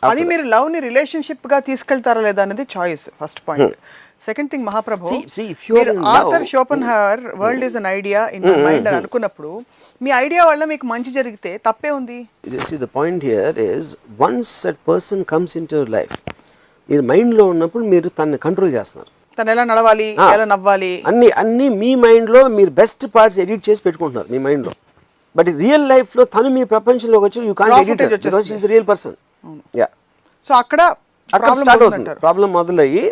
అది మీరు లవ్ ని రిలేషన్షిప్ గా తీసుకెళ్తారా లేదా అనేది choice first point. Second thing మహాప్రభు, మీరు Arthur Schopenhauer world is an idea in my mind అని అనుకున్నప్పుడు మీ ఐడియా వల్ల మీకు మంచి జరిగితే తప్పే ఉంది? The point here is once that person comes in to your life, మీరు మైండ్ లో ఉన్నప్పుడు మీరు తనని కంట్రోల్ చేస్తున్నారు. తను ఎలా నడవాలి, ఎలా నవ్వాలి, అన్ని మీ మైండ్ లో మీరు బెస్ట్ పార్ట్స్ ఎడిట్ చేసి పెట్టుకుంటున్నారు మీ మైండ్ లో. బట్ రియల్ లైఫ్ లో తను మీ ప్రపంచంలోకి వచ్చి you can't edit it because she is the real person. Yeah, so అక్కడ స్టార్ట్ అవుతుంది ప్రాబ్లం మొదలయ్యి.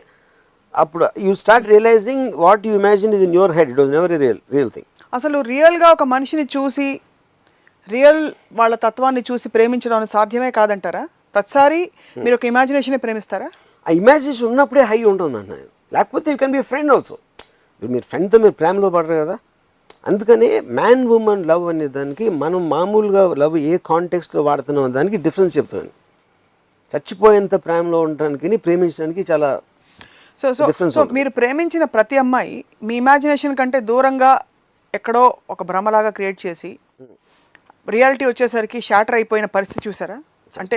అప్పుడు you start realising what you imagine is in your head, it was never a real thing. అసలు రియల్ గా ఒక మనిషిని చూసి real వాళ్ళ తత్వాన్ని చూసి ప్రేమించడం అనేది సాధ్యమే కాదంటారా? ప్రతిసారి మీరు ఒక ఇమాజినేషన్ ప్రేమిస్తారా? ఆ ఇమాజినేషన్ ఉన్నప్పుడే హై ఉంటుంది అన్న, లేకపోతే you can be friend also. మీరు ఫ్రెండ్తో మీరు ప్రేమలో పడరు కదా. అందుకని మ్యాన్ ఉమెన్ లవ్ అనే దానికి మనం మామూలుగా లవ్ ఏ కాంటెక్స్ట్లో వాడుతున్నాం దానికి డిఫరెన్స్ చెప్తున్నాను. చచ్చిపోయేంత ప్రేమలో ఉండడానికి ప్రేమించడానికి చాలా డిఫరెన్స్. సో మీరు ప్రేమించిన ప్రతి అమ్మాయి మీ ఇమాజినేషన్ కంటే దూరంగా ఎక్కడో ఒక భ్రమలాగా క్రియేట్ చేసి రియాలిటీ వచ్చేసరికి షాటర్ అయిపోయిన పరిస్థితి చూసారా? అంటే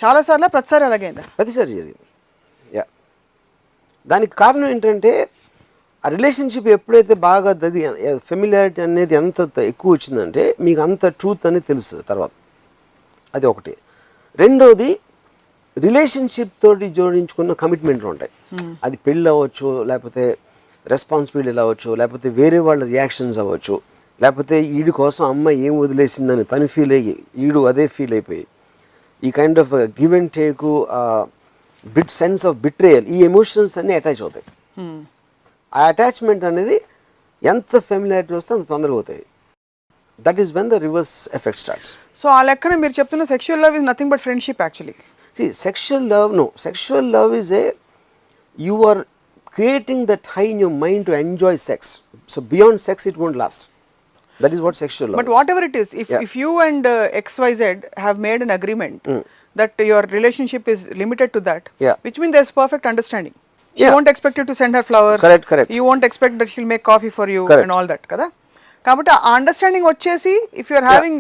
చాలాసార్లు ప్రతిసారి అలాగైందా? ప్రతిసారి జరిగింది. యా, దానికి కారణం ఏంటంటే ఆ రిలేషన్షిప్ ఎప్పుడైతే బాగా ఫెమిలియారిటీ అనేది ఎంత ఎక్కువ వచ్చిందంటే మీకు అంత ట్రూత్ అనేది తెలుస్తుంది తర్వాత. అది ఒకటి. రెండోది, రిలేషన్షిప్ తోటి జోడించుకున్న కమిట్మెంట్లు ఉంటాయి. అది పెళ్ళి అవ్వచ్చు, లేకపోతే రెస్పాన్సిబిలిటీ అవ్వచ్చు, లేకపోతే వేరే వాళ్ళ రియాక్షన్స్ అవ్వచ్చు, లేకపోతే వీడి కోసం అమ్మ ఏం వదిలేసిందని తను ఫీల్ అయ్యి వీడు అదే ఫీల్ అయిపోయి ఈ kind of give and take, sense of betrayal, ఈ ఎమోషన్స్ అన్నీ అటాచ్ అవుతాయి. ఆ అటాచ్మెంట్ అనేది ఎంత ఫెమిలియారిటీ వస్తే అంత తొందరగా అవుతాయి. That is when the reverse effect starts. So ఆ లెక్కన మీరు చెప్తున్న sexual love is nothing but friendship actually. See, sexual love is you are creating that high in your mind to enjoy sex. So beyond sex it won't last. That is what sexual love is. But whatever it is, if you and XYZ have made an agreement that your relationship is limited to that, which means there's perfect understanding. She won't expect you to send her flowers. Correct. You won't expect that she'll make coffee for you and all that, kada? Kabatti aa understanding vachesi, if you are having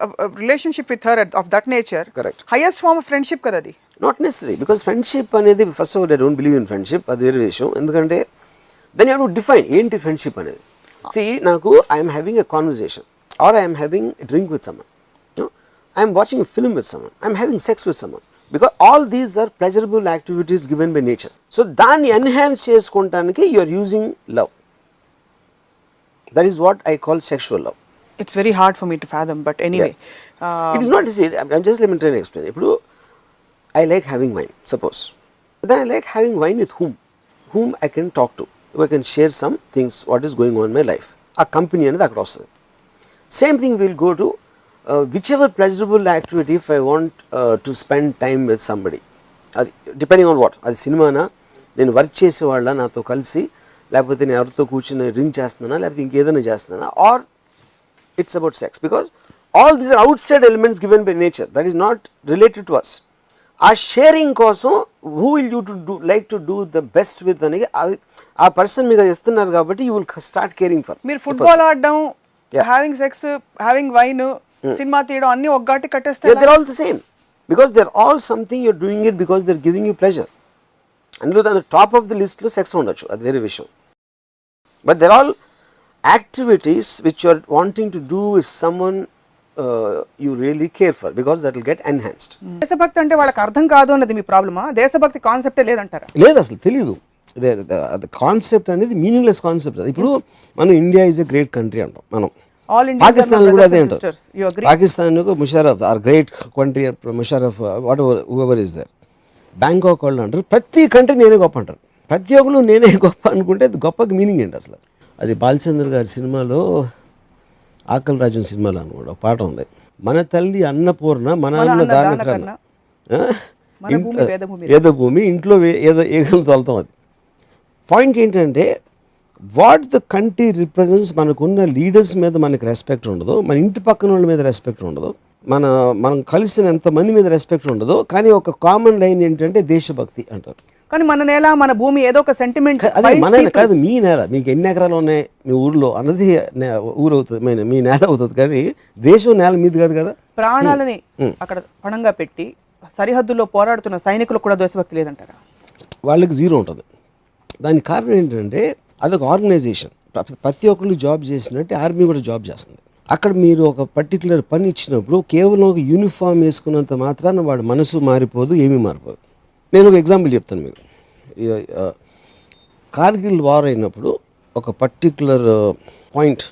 a relationship with her of that nature, correct, highest form of friendship kada adi. Not necessary, because friendship anedi, first of all I don't believe in friendship. Adi very vishayam. Endukante then you have to define enti friendship anedi. See, naku I am having a conversation or I am having a drink with someone, I am watching a film with someone, I am having sex with someone, because all these are pleasurable activities given by nature. So danni enhance cheskontaniki you are using love. That is what I call sexual love. It's very hard for me to fathom, but anyway, it is not easy. I'm just let me try to explain. Ippudu I like having wine, suppose, but then I like having wine with whom I can talk to, who I can share some things what is going on in my life. A company anedi akkada vastadi. Same thing will go to whichever pleasurable activity if I want to spend time with somebody, depending on what, adi cinema na, nenu work chese valla nato kalisi, లేకపోతే నేను ఎవరితో కూర్చుని drink చేస్తున్నానా, లేకపోతే ఇంకేదైనా చేస్తున్నానా, or it's about sex, because all these are outside elements given by nature, that is not related to us. ఆ sharing కోసం who will you to do like to do the best with అని ఆ person మీకు ఇస్తున్నారు కాబట్టి you will start caring for. మీరు football ఆడడం, having sex, having wine, cinema తీయడం అన్ని ఒక్కటి కట్టేస్తారు. They are all the same, because they are all something you are doing it because they are giving you pleasure. అందులో the top of the లిస్ట్లో sex ఉండొచ్చు, అది వేరే విషయం. But there all activities which you are wanting to do with someone you really care for, because that will get enhanced. దేశభక్తి అంటే వాళ్ళకి అర్థం కాదు అన్నది మీ ప్రాబ్లమా? దేశభక్తి కాన్సెప్టే లేదంటారా? లేదు, అసలు తెలియదు. కాన్సెప్ట్ అనేది మీనింగ్లెస్ కాన్సెప్ట్. ఇప్పుడు మనం India is a great country అంటాం, మనం పాకిస్తాన్ కూడా అదే అంటారు. Pakistan Musharraf are great country, Musharraf whatever whoever is there. Bangkok వాళ్ళు అంటారు ప్రతి కంట్రీ నేనే గొప్ప అంటారు. ప్రతి ఒక్కరు నేనే గొప్ప అనుకుంటే అది గొప్పకి మీనింగ్ ఏంటి అసలు? అది బాలచంద్ర గారి సినిమాలో, ఆకలి రాజన్ సినిమాలో అనుకోండి ఒక పాట ఉంది, మన తల్లి అన్నపూర్ణ మన అన్న దాన కన్నా వేదభూమి ఇంట్లో ఏగలు తోలుతాం. అది పాయింట్ ఏంటంటే వాట్ ద కంట్రీ రిప్రజెంట్స్. మనకున్న లీడర్స్ మీద మనకి రెస్పెక్ట్ ఉండదు, మన ఇంటి పక్కన వాళ్ళ మీద రెస్పెక్ట్ ఉండదు, మనం కలిసిన ఎంతమంది మీద రెస్పెక్ట్ ఉండదు. కానీ ఒక కామన్ లైన్ ఏంటంటే దేశభక్తి అంటారు. కానీ మన నేల, మన భూమి ఏదో ఒక సెంటిమెంట్. అదే మన కాదు, మీ నేల, మీకు ఎన్ని ఎకరాలు ఉన్నాయి మీ ఊర్లో అన్నది ఊరు అవుతుంది, మీ నేల అవుతుంది. కానీ దేశం నేల మీది కాదు కదా. ప్రాణాలని అక్కడ పణంగా పెట్టి సరిహద్దుల్లో పోరాడుతున్న సైనికులకు కూడా దేశభక్తి లేదంటారా? వాళ్ళకి జీరో ఉంటుంది. దానికి కారణం ఏంటంటే అదొక ఆర్గనైజేషన్. ప్రతి ఒక్కళ్ళు జాబ్ చేసినట్టు ఆర్మీ కూడా జాబ్ చేస్తుంది. అక్కడ మీరు ఒక పర్టికులర్ పని ఇచ్చినప్పుడు కేవలం ఒక యూనిఫామ్ వేసుకున్నంత మాత్రాన వాడు మనసు మారిపోదు, ఏమీ మారిపోదు. నేను ఒక ఎగ్జాంపుల్ చెప్తాను మీకు. కార్గిల్ వార్ అయినప్పుడు ఒక పర్టికులర్ పాయింట్,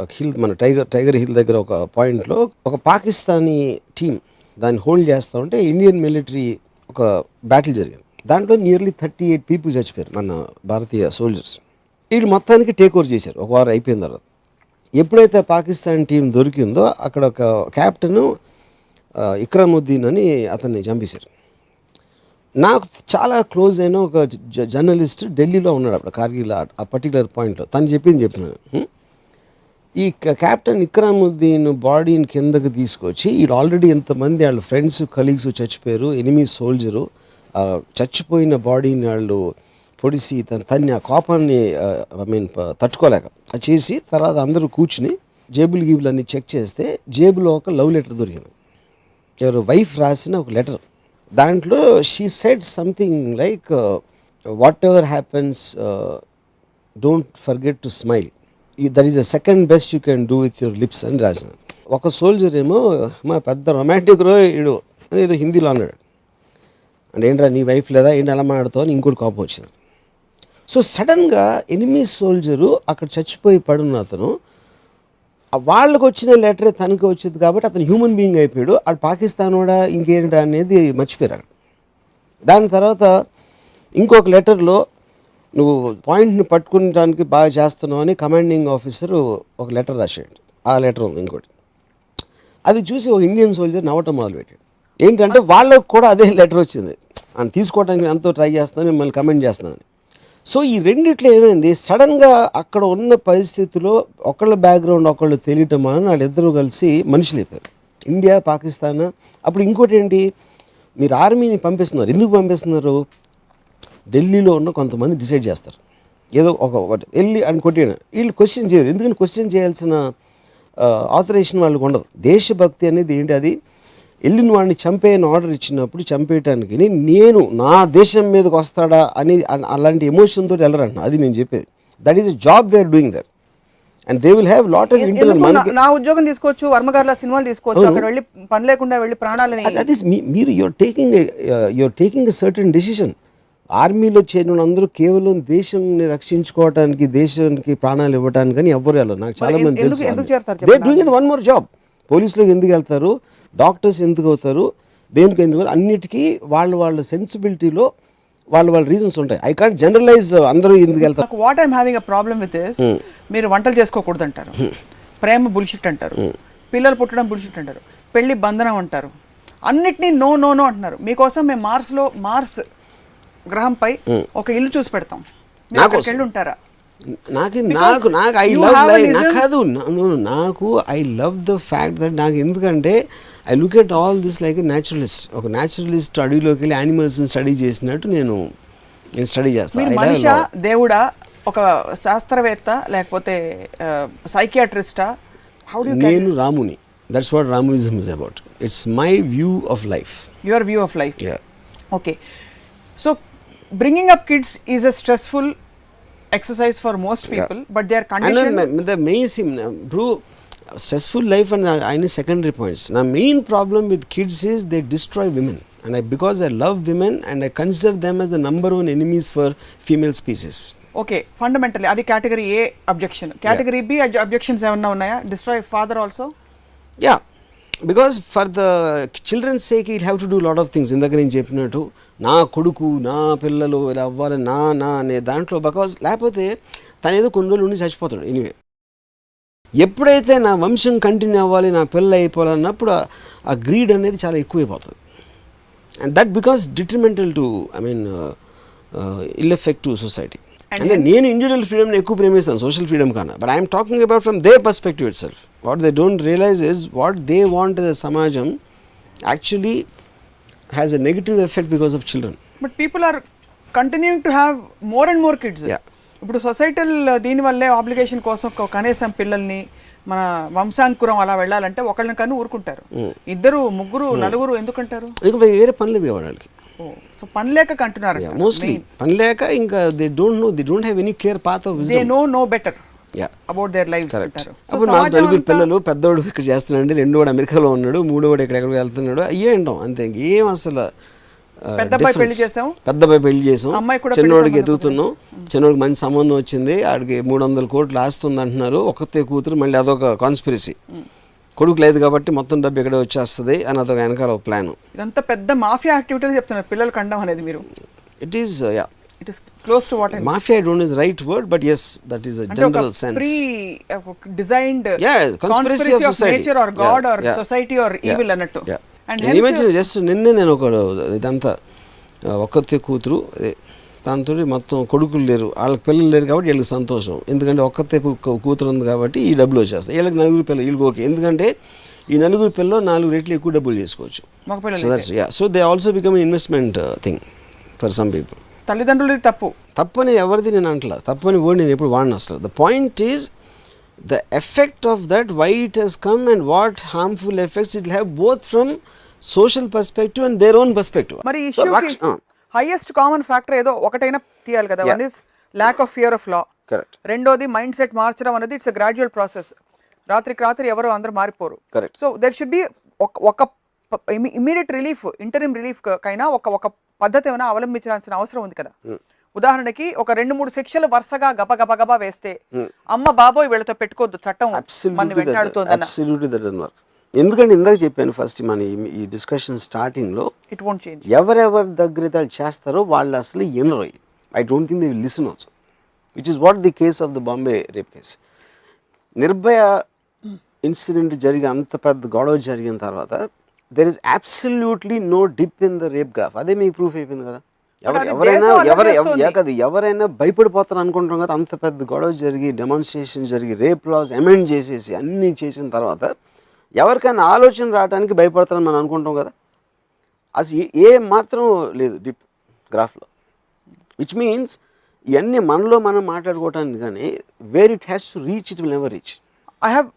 ఒక హిల్, మన టైగర్ హిల్ దగ్గర ఒక పాయింట్లో ఒక పాకిస్తానీ టీం దాన్ని హోల్డ్ చేస్తూ ఉంటే ఇండియన్ మిలిటరీ ఒక బ్యాటిల్ జరిగింది. దాంట్లో నియర్లీ 38 పీపుల్ చచ్చిపోయారు, మన భారతీయ సోల్జర్స్. వీళ్ళు మొత్తానికి టేక్ ఓవర్ చేశారు ఒక వారం అయిపోయిన తర్వాత. ఎప్పుడైతే పాకిస్తాన్ టీం దొరికిందో అక్కడ ఒక క్యాప్టెన్ ఇక్రముద్దీన్ అని అతన్ని చంపేశారు. నాకు చాలా క్లోజ్ అయిన ఒక జర్నలిస్ట్ ఢిల్లీలో ఉన్నాడు అప్పుడు కార్గిల్ ఆ పర్టికులర్ పాయింట్లో. తను చెప్తున్నాను, ఈ క్యాప్టెన్ ఇక్రముద్దీన్ బాడీని కిందకి తీసుకొచ్చి వీళ్ళు ఆల్రెడీ ఎంతమంది వాళ్ళ ఫ్రెండ్స్ కలీగ్స్ చచ్చిపోయారు, ఎనిమీ సోల్జరు, చచ్చిపోయిన బాడీని వాళ్ళు పొడిసి తన్ని ఆ కోపాన్ని తట్టుకోలేక అది చేసి తర్వాత అందరూ కూర్చుని జేబులు గీబులు అన్నీ చెక్ చేస్తే జేబులో ఒక లవ్ లెటర్ దొరికింది. ఎవరు వైఫ్ రాసిన ఒక లెటర్. దాంట్లో she said something like what ever happens don't forget to smile, that is the second best you can do with your lips అని రాసిన. ఒక సోల్జర్ ఏమో మా పెద్ద రొమాంటిక్ రో ఇడు అని ఏదో హిందీలో అన్నాడు. అంటే ఏంట్రా నీ వైఫ్ లేదా ఏంటి అలా మాట్లాడుతావు అని ఇంకోటి కోపం వచ్చింది. సో సడన్గా ఎనిమీ సోల్జరు అక్కడ చచ్చిపోయి పడున్న అతను వాళ్ళకు వచ్చిన లెటరే తనకి వచ్చింది కాబట్టి అతను హ్యూమన్ బీయింగ్ అయిపోయాడు. అటు పాకిస్తాన్ కూడా ఇంకేంటి అనేది మర్చిపోయారు. దాని తర్వాత ఇంకొక లెటర్లో నువ్వు పాయింట్ని పట్టుకునడానికి బాగా చేస్తున్నావు అని కమాండింగ్ ఆఫీసరు ఒక లెటర్ రాశాడు. ఆ లెటర్ ఉంది ఇంకోటి. అది చూసి ఒక ఇండియన్ సోల్జర్ నవ్వటం మొదలుపెట్టాడు. ఏంటంటే వాళ్ళకు కూడా అదే లెటర్ వచ్చింది, అని తీసుకోవడానికి ఎంతో ట్రై చేస్తున్నాను, మిమ్మల్ని కమెంట్ చేస్తున్నాను. సో ఈ రెండిట్లో ఏమైంది, సడన్గా అక్కడ ఉన్న పరిస్థితిలో ఒకళ్ళ బ్యాక్గ్రౌండ్ ఒకళ్ళు తెలియటం వలన వాళ్ళిద్దరూ కలిసి మనుషులు అయిపోయారు. ఇండియా పాకిస్తాన్. అప్పుడు ఇంకోటి ఏంటి, మీరు ఆర్మీని పంపిస్తున్నారు, ఎందుకు పంపిస్తున్నారు? ఢిల్లీలో ఉన్న కొంతమంది డిసైడ్ చేస్తారు ఏదో ఒకటి వెళ్ళి అని కొట్టాడు. వీళ్ళు క్వశ్చన్ చేయరు, ఎందుకని క్వశ్చన్ చేయాల్సిన ఆథరైజేషన్ వాళ్ళకి ఉండదు. దేశభక్తి అనేది ఏంటి, అది వెళ్ళిన వాడిని చంపేయని ఆర్డర్ ఇచ్చినప్పుడు చంపేయటానికి నేను నా దేశం మీదకి వస్తాడా అని అలాంటి ఎమోషన్తో వెళ్ళరంట. అది నేను చెప్పేది. That is a job they are doing there and they will have lot of internal. నా ఉద్యోగం తీసుకోవచ్చు, వర్మగారుల సినిమాలు తీసుకోవచ్చు, అక్కడ వెళ్ళి పని లేకుండా వెళ్ళి ప్రాణాలని. దట్ ఈస్ మీరు you're taking a certain decision. ఆర్మీలో చేరిన అందరూ కేవలం దేశాన్ని రక్షించుకోవడానికి, దేశానికి ప్రాణాలు ఇవ్వడానికి కానీ ఎవ్వరు వెళ్ళరు. నాకు చాలా మంది తెలుసు. They doing it one more job. పోలీసులోకి ఎందుకు వెళ్తారు, డాక్టర్స్ ఎందుకు అవుతారు, దేనికి ఎందుకు, అన్నిటికీ వాళ్ళ సెన్సిబిలిటీలో వాళ్ళ రీజన్స్ ఉంటాయి. ఐ కాంట్ జనరలైజ్ అందరూ ఎందుకు వెళ్తారు. What I'm having a problem with is, మీరు వంటలు చేసుకోకూడదు అంటారు, ప్రేమ బుల్షిట్ అంటారు, పిల్లలు పుట్టడం బుల్షిట్ అంటారు, పెళ్లి బంధనం అంటారు, అన్నిటినీ నో నో నో అంటున్నారు. మీకోసం మేము మార్స్ గ్రహంపై ఒక ఇల్లు చూసి పెడతాం, వెళ్ళి ఉంటారా? I love the fact that నాకు, ఎందుకంటే I look at all this like a naturalist. ఒక న్యాచురలిస్ట్ అడవిలోకి వెళ్ళి యానిమల్స్ని స్టడీ చేసినట్టు నేను స్టడీ చేస్తాను. మనిషా, దేవుడా, ఒక శాస్త్రవేత్త, లేకపోతే సైకియాట్రిస్టా? నేను రాముని. That's what Ramuism is about. It's my view of life. Your view of life. Okay. So bringing up kids is a stressful exercise for most people, but they are conditioned. And the main bro, stressful life and any secondary points. Now main problem with kids is they destroy women, and because I love women and I consider them as the number one enemies for female species. Okay, fundamentally adi category A objection. Category B objections evanna unnaya? Destroy father also? Yeah, because for the children's sake he'll have to do a lot of things. ఇందాక నేను చెప్పినట్టు నా కొడుకు, నా పిల్లలు ఇలా అవ్వాలి, నా అనే దాంట్లో, బికాజ్ లేకపోతే తను ఏదో కొన్ని రోజులు ఉండి చచ్చిపోతాడు. ఎనీవే, ఎప్పుడైతే నా వంశం కంటిన్యూ అవ్వాలి, నా పిల్లలు అయిపోవాలన్నప్పుడు ఆ గ్రీడ్ అనేది చాలా ఎక్కువైపోతుంది. And that because detrimental to ill effect to society. అంటే నేను ఇండివిజువల్ ఫ్రీడమ్ని ఎక్కువ ప్రేమిస్తాను సోషల్ ఫ్రీడమ్ కన్నా, but I'm talking about from they perspective itself. What they don't realise is what they want as a సమాజం actually has a negative effect because of children. But people are continuing to have more and more kids. ఇప్పుడు societal దీనివల్లే obligation కోసం కనీసం పిల్లల్ని మన వంశాంకురం అలా వెళ్ళాలంటే ఒకళ్ళని కన్నా ఊరుకుంటారు, ఇద్దరు ముగ్గురు నలుగురు ఎందుకంటారు? వేరే పని లేదు కదా వాళ్ళకి. సో పని లేక కంటున్నారు మోస్ట్లీ పని లేక, ఇంకా they don't have any clear path of wisdom. They know better about their lifes అంటారు. అప్పుడు నాకు నలుగురు పిల్లలు, పెద్దోడు ఇక్కడ చేస్తున్నాడు, రెండోడు అమెరికాలో ఉన్నాడు, మూడోడు ఎక్కడెక్కడికి వెళ్తున్నాడు, అయ్యే అంటాం అంతే. ఇంకేం అసలు పెద్దబ్బాయి పెళ్లి చేసాం, చిన్నోడికి ఎదుగుతున్నాం, చిన్నోడికి మంచి సంబంధం వచ్చింది, ఆడికి 300 కోట్లు ఆస్తుంది అంటున్నారు, ఒక్కతే కూతురు, మళ్ళీ అదొక కాన్స్పిరసీ. కొడుకు లేదు కాబట్టి మొత్తం డబ్బు ఎక్కడే వచ్చేస్తుంది అని అదొక వెనకాల ఒక ప్లాన్. ఇదంతా పెద్ద మాఫియా యాక్టివిటీలు చెప్తున్నారు పిల్లలు కండం అనేది మీరు. It is It is close to what I mafia. I don't know is the right word, but yes, that is a general sense. Pre-designed conspiracy of society, nature or God or society or evil annattu. And hence just నిన్నే నేను ఒక ఇదంతా ఒక్కతే కూతురు, దాంతో మొత్తం కొడుకులు లేరు, వాళ్ళకి పిల్లలు లేరు కాబట్టి వీళ్ళకి సంతోషం, ఎందుకంటే ఒక్కతే కూతురు ఉంది కాబట్టి ఈ డబ్బులు వచ్చేస్తాయి. వీళ్ళకి నలుగురు పిల్లలు, వీళ్ళకి ఓకే, ఎందుకంటే ఈ నలుగురు పిల్లలు 4 రెట్లు ఎక్కువ డబ్బులు చేసుకోవచ్చు. So they also become investment thing for some people. తల్లిదండ్రులు తప్పని ఎవరిది నేను అంటలా, తప్పని వర్డ్ నేను ఎప్పుడు వాడిన అసలు. The point is the effect of that, why it has come and what harmful effects it have both from social perspective and their own perspective. మరి హైయెస్ట్ కామన్ ఫ్యాక్టర్ ఏదో ఒకటైనా తీయాలి కదా. One is lack of fear of law, correct. రెండోది mind set మార్చడం అనేది it's gradual process. రాత్రికి రాత్రి ఎవరు అందరూ మారిపోరు. Correct. So there should be ఒక ఇమీడియట్ రిలీఫ్, ఇంటరిమ్ రిలీఫ్ కైనా ఒక పద్ధతి ఏమైనా అవలంబించాల్సిన అవసరం ఉంది కదా. ఉదాహరణకి ఒక 2-3 శిక్షలు వరుసగా గబగబా వేస్తే అమ్మ బాబోయ్ వీళ్ళతో పెట్టుకోవద్దు, చట్టం మన వెంటాడుతుంది. ఎందుకంటే ఇందాక చెప్పాను ఫస్ట్ మన ఈ డిస్కషన్ స్టార్టింగ్ లో, ఇట్ వోంట్ చేంజ్. ఎవరెవరి దగ్గర చేస్తారో వాళ్ళు అసలు ఎనరు. I don't think they will listen also, which is what the case of the Bombay rape case. Nirbhaya incident జరిగి అంత పెద్ద గొడవ జరిగిన తర్వాత there is absolutely no dip in the rape graph. అదే మీకు ప్రూఫ్ అయిపోయింది కదా. ఎవరైనా భయపడిపోతారు అనుకుంటాం కదా. అంత పెద్ద గొడవ జరిగి, డెమాన్స్ట్రేషన్ జరిగి, రేప్ లాస్ అమెండ్ చేసేసి అన్నీ చేసిన తర్వాత ఎవరికైనా ఆలోచన రావడానికి భయపడతారని మనం అనుకుంటాం కదా. అసలు ఏ మాత్రం లేదు డిప్ గ్రాఫ్లో, విచ్ మీన్స్ ఇవన్నీ మనలో మనం మాట్లాడుకోవటానికి కానీ where it has to reach it will never reach. I have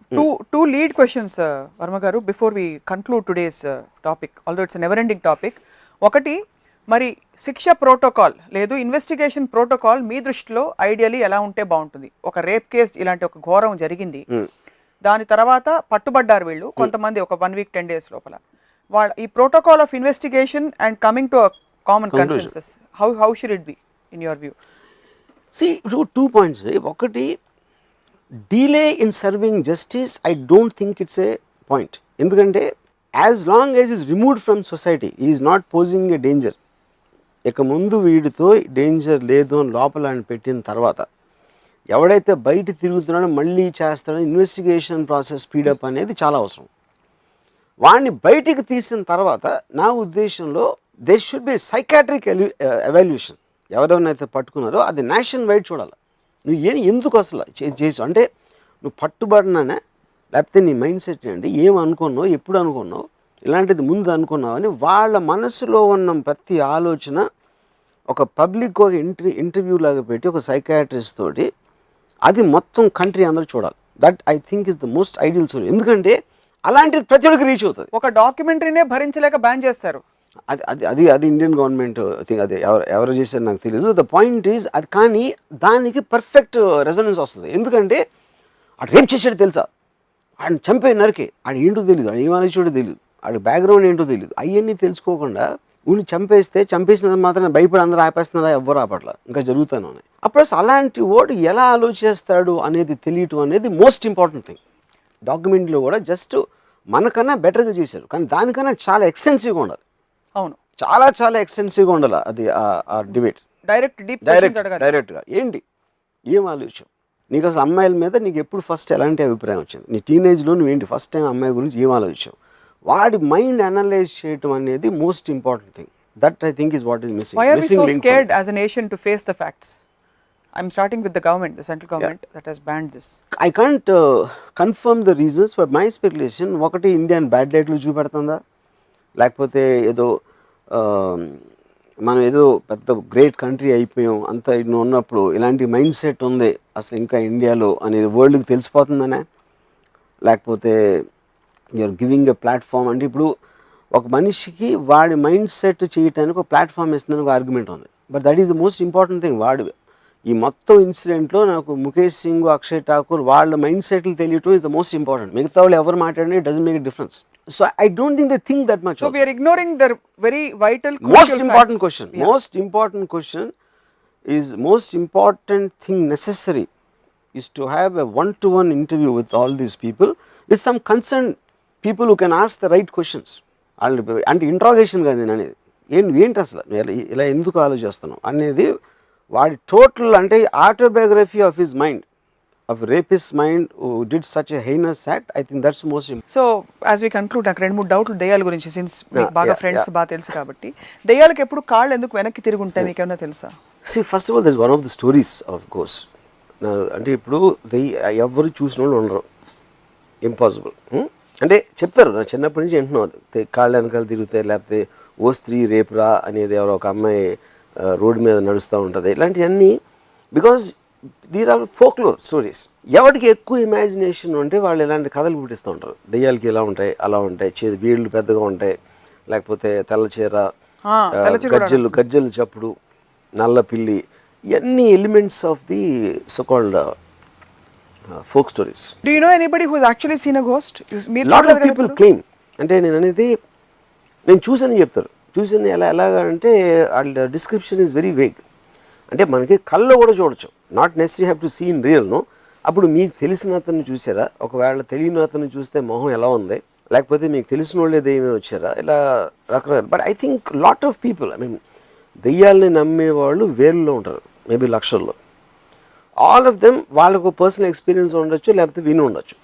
two lead questions, Varma garu, before we conclude today's topic, although it's a never ending topic. ఒకటి, మరి శిక్ష ప్రోటోకాల్ లేదు ఇన్వెస్టిగేషన్ ప్రోటోకాల్ మీ దృష్టిలో ఐడియలీ ఎలా ఉంటే బాగుంటుంది? ఒక rape case ఇలాంటి ఒక ఘోరం జరిగింది, దాని తర్వాత పట్టుబడ్డారు వీళ్ళు కొంతమంది ఒక 1 week 10 days లోపల. వాళ్ళ ఈ protocol of investigation and coming to common consensus, how should it be in your view? See, 2 points. ఒకటి, delay in serving justice, I don't think it's a point. ఎందుకంటే as long as he is removed from society, he is not posing a danger. ఇక ముందు వీడితో danger లేదు అని లోపల పెట్టిన తర్వాత ఎవడైతే బయట తిరుగుతున్నాడో మళ్ళీ చేస్తాడో ఇన్వెస్టిగేషన్ ప్రాసెస్ స్పీడప్ అనేది చాలా అవసరం. వాడిని బయటికి తీసిన తర్వాత నా ఉద్దేశంలో there should be psychiatric evaluation. ఎవరెవరినైతే పట్టుకున్నారో అది నేషన్ వైడ్ చూడాలి. నువ్వు ఎందుకు అసలు చేసి అంటే నువ్వు పట్టుబడినానే, లేకపోతే నీ మైండ్ సెట్ ఏంటి, ఏమనుకున్నావు, ఎప్పుడు అనుకున్నావు, ఇలాంటిది ముందు అనుకున్నావు అని వాళ్ళ మనసులో ఉన్న ప్రతి ఆలోచన ఒక పబ్లిక్ ఒక ఇంటర్వ్యూ లాగా పెట్టి ఒక సైకాట్రిస్ట్ తోటి అది మొత్తం కంట్రీ అందరూ చూడాలి. That I think is the most ideal solution. ఎందుకంటే అలాంటిది ప్రతి ఒక్కరికి రీచ్ అవుతుంది. ఒక డాక్యుమెంటరీనే భరించలేక బ్యాన్ చేస్తారు. అది ఇండియన్ గవర్నమెంట్ థింగ్. అది ఎవరు చేశారు నాకు తెలియదు. ద పాయింట్ ఈజ్ అది, కానీ దానికి పర్ఫెక్ట్ రెజొనెన్స్ వస్తుంది. ఎందుకంటే ఆడు రేప్ చేసాడు తెలుసా, ఆడిని చంపే నరికే, ఆడు ఏంటో తెలియదు, ఆడు ఏం ఆలోచించో తెలియదు, ఆడి బ్యాక్గ్రౌండ్ ఏంటో తెలియదు, అవన్నీ తెలుసుకోకుండా ఊరిని చంపేసిన మాత్రం భయపడి అందరూ ఆపేస్తున్నారా, ఎవ్వరు ఆపట్ల, ఇంకా జరుగుతూనే ఉన్నాయి. అప్పుడు అలాంటి ఓటు ఎలా ఆలోచిస్తాడు అనేది తెలియటం అనేది మోస్ట్ ఇంపార్టెంట్ థింగ్. డాక్యుమెంట్లో కూడా జస్ట్ మనకన్నా బెటర్గా చేశారు, కానీ దానికన్నా చాలా ఎక్స్టెన్సివ్గా ఉండాలి. అవును, చాలా ఎక్స్టెన్సివ్గా ఉండాలి అది ఆ డిబేట్. డైరెక్ట్గా ఏంటి, ఏం ఆలోచన, నీకు అసలు అమ్మాయిల మీద నీకు ఎప్పుడు ఫస్ట్ ఎలాంటి అభిప్రాయం వచ్చింది, నీ టీనేజ్లో నువ్వేంటి ఫస్ట్ టైం అమ్మాయి గురించి ఏం ఆలోచించావు, వాడి మైండ్ అనలైజ్ చేయటం అనేది most important thing. That I think is what is missing. Why are we so scared as a nation to face the facts? I'm starting with the government, the central government that has banned this. I can't confirm the reasons, but my speculation ఒకటి Indian bad లైట్లో చూపెడుతుందా, లేకపోతే ఏదో మనం ఏదో పెద్ద great country అయిపోయాం అంత ఇన్ని ఉన్నప్పుడు ఇలాంటి మైండ్ సెట్ ఉంది అసలు ఇంకా ఇండియాలో అనేది వరల్డ్కి తెలిసిపోతుందనే. లేకపోతే యూఆర్ గివింగ్ ఎ ప్లాట్ఫామ్. అంటే ఇప్పుడు ఒక మనిషికి వాడి మైండ్ సెట్ చేయడానికి ఒక ప్లాట్ఫామ్ ఇస్తుందని ఒక ఆర్గ్యుమెంట్ ఉంది. But that is the most important thing. వాడు ఈ మొత్తం ఇన్సిడెంట్లో నాకు ముఖేష్ సింగ్, అక్షయ్ ఠాకూర్ వాళ్ళ మైండ్ సెట్లు తెలియటం ఇస్ ద మోస్ట్ ఇంపార్టెంట్. మిగతా వాళ్ళు ఎవరు మాట్లాడినా it doesn't make a difference. So I don't think they think that much. So we are ignoring the very vital most important question is most important thing necessary is to have a one-to-one interview with all these people with some concerned people who can ask the right questions. అంటే interrogation కాదు నేను అనేది, ఏంటి అసలు ఇలా ఎందుకు ఆలోచిస్తున్నావు అనేది వాడి టోటల్ అంటే autobiography of his mind, of rapist mind who did such a heinous act. I think that's most important. So as we conclude, నాకు 2-3 డౌట్లు దెయ్యాల గురించి, సిన్స్ మీకు బాగా ఫ్రెండ్స్ బాగా తెలుసు కాబట్టి, దెయ్యాలకు ఎప్పుడు కాళ్ళు ఎందుకు వెనక్కి తిరిగి ఉంటాయి మీకు ఏమైనా తెలుసా? See, first of all, there's one of the stories of ghosts. అంటే ఇప్పుడు ఎవరు చూసిన వాళ్ళు ఉండరు, ఇంపాసిబుల్. అంటే చెప్తారు, నా చిన్నప్పటి నుంచి వింటున్నావు కాళ్ళు వెనకాల తిరుగుతాయి, లేకపోతే ఓ స్త్రీ రేపురా అనేది ఎవరో ఒక అమ్మాయి రోడ్డు మీద నడుస్తూ ఉంటుంది, ఇలాంటివన్నీ. Because there are folklore stories. ఎవరికి ఎక్కువ ఇమాజినేషన్ ఉంటే వాళ్ళు ఇలాంటి కథలు పుట్టిస్తూ ఉంటారు. దెయ్యాలకి ఇలా ఉంటాయి, అలా ఉంటాయి, వీళ్ళు పెద్దగా ఉంటాయి, లేకపోతే తెల్ల చీర, గజ్జలు చప్పుడు, నల్ల పిల్లి, ఇవన్నీ elements of the so called folk stories. Do you know anybody who has actually seen a ghost? Lot of people claim. అంటే నేను అనేది నేను చూసానని చెప్తారు. చూసాను ఎలాగా అంటే వాళ్ళ డిస్క్రిప్షన్ ఈజ్ వెరీ వేగ్. అంటే మనకి కళ్ళు కూడా చూడొచ్చు, not necessary have to see in real. No, అప్పుడు మీకు తెలిసిన అతన్ని చూసారా, ఒకవేళ తెలియని అతన్ని చూస్తే మొహం ఎలా ఉంది, లేకపోతే మీకు తెలిసిన వాళ్ళే దెయ్యమే వచ్చారా, ఇలా రకరకాల. But I think lot of people, I mean దెయ్యాలని నమ్మేవాళ్ళు వేరులో ఉంటారు, మేబీ లక్షల్లో. ఆల్ ఆఫ్ దెమ్ వాళ్ళకు పర్సనల్ ఎక్స్పీరియన్స్ ఉండొచ్చు, లేకపోతే విని ఉండొచ్చు.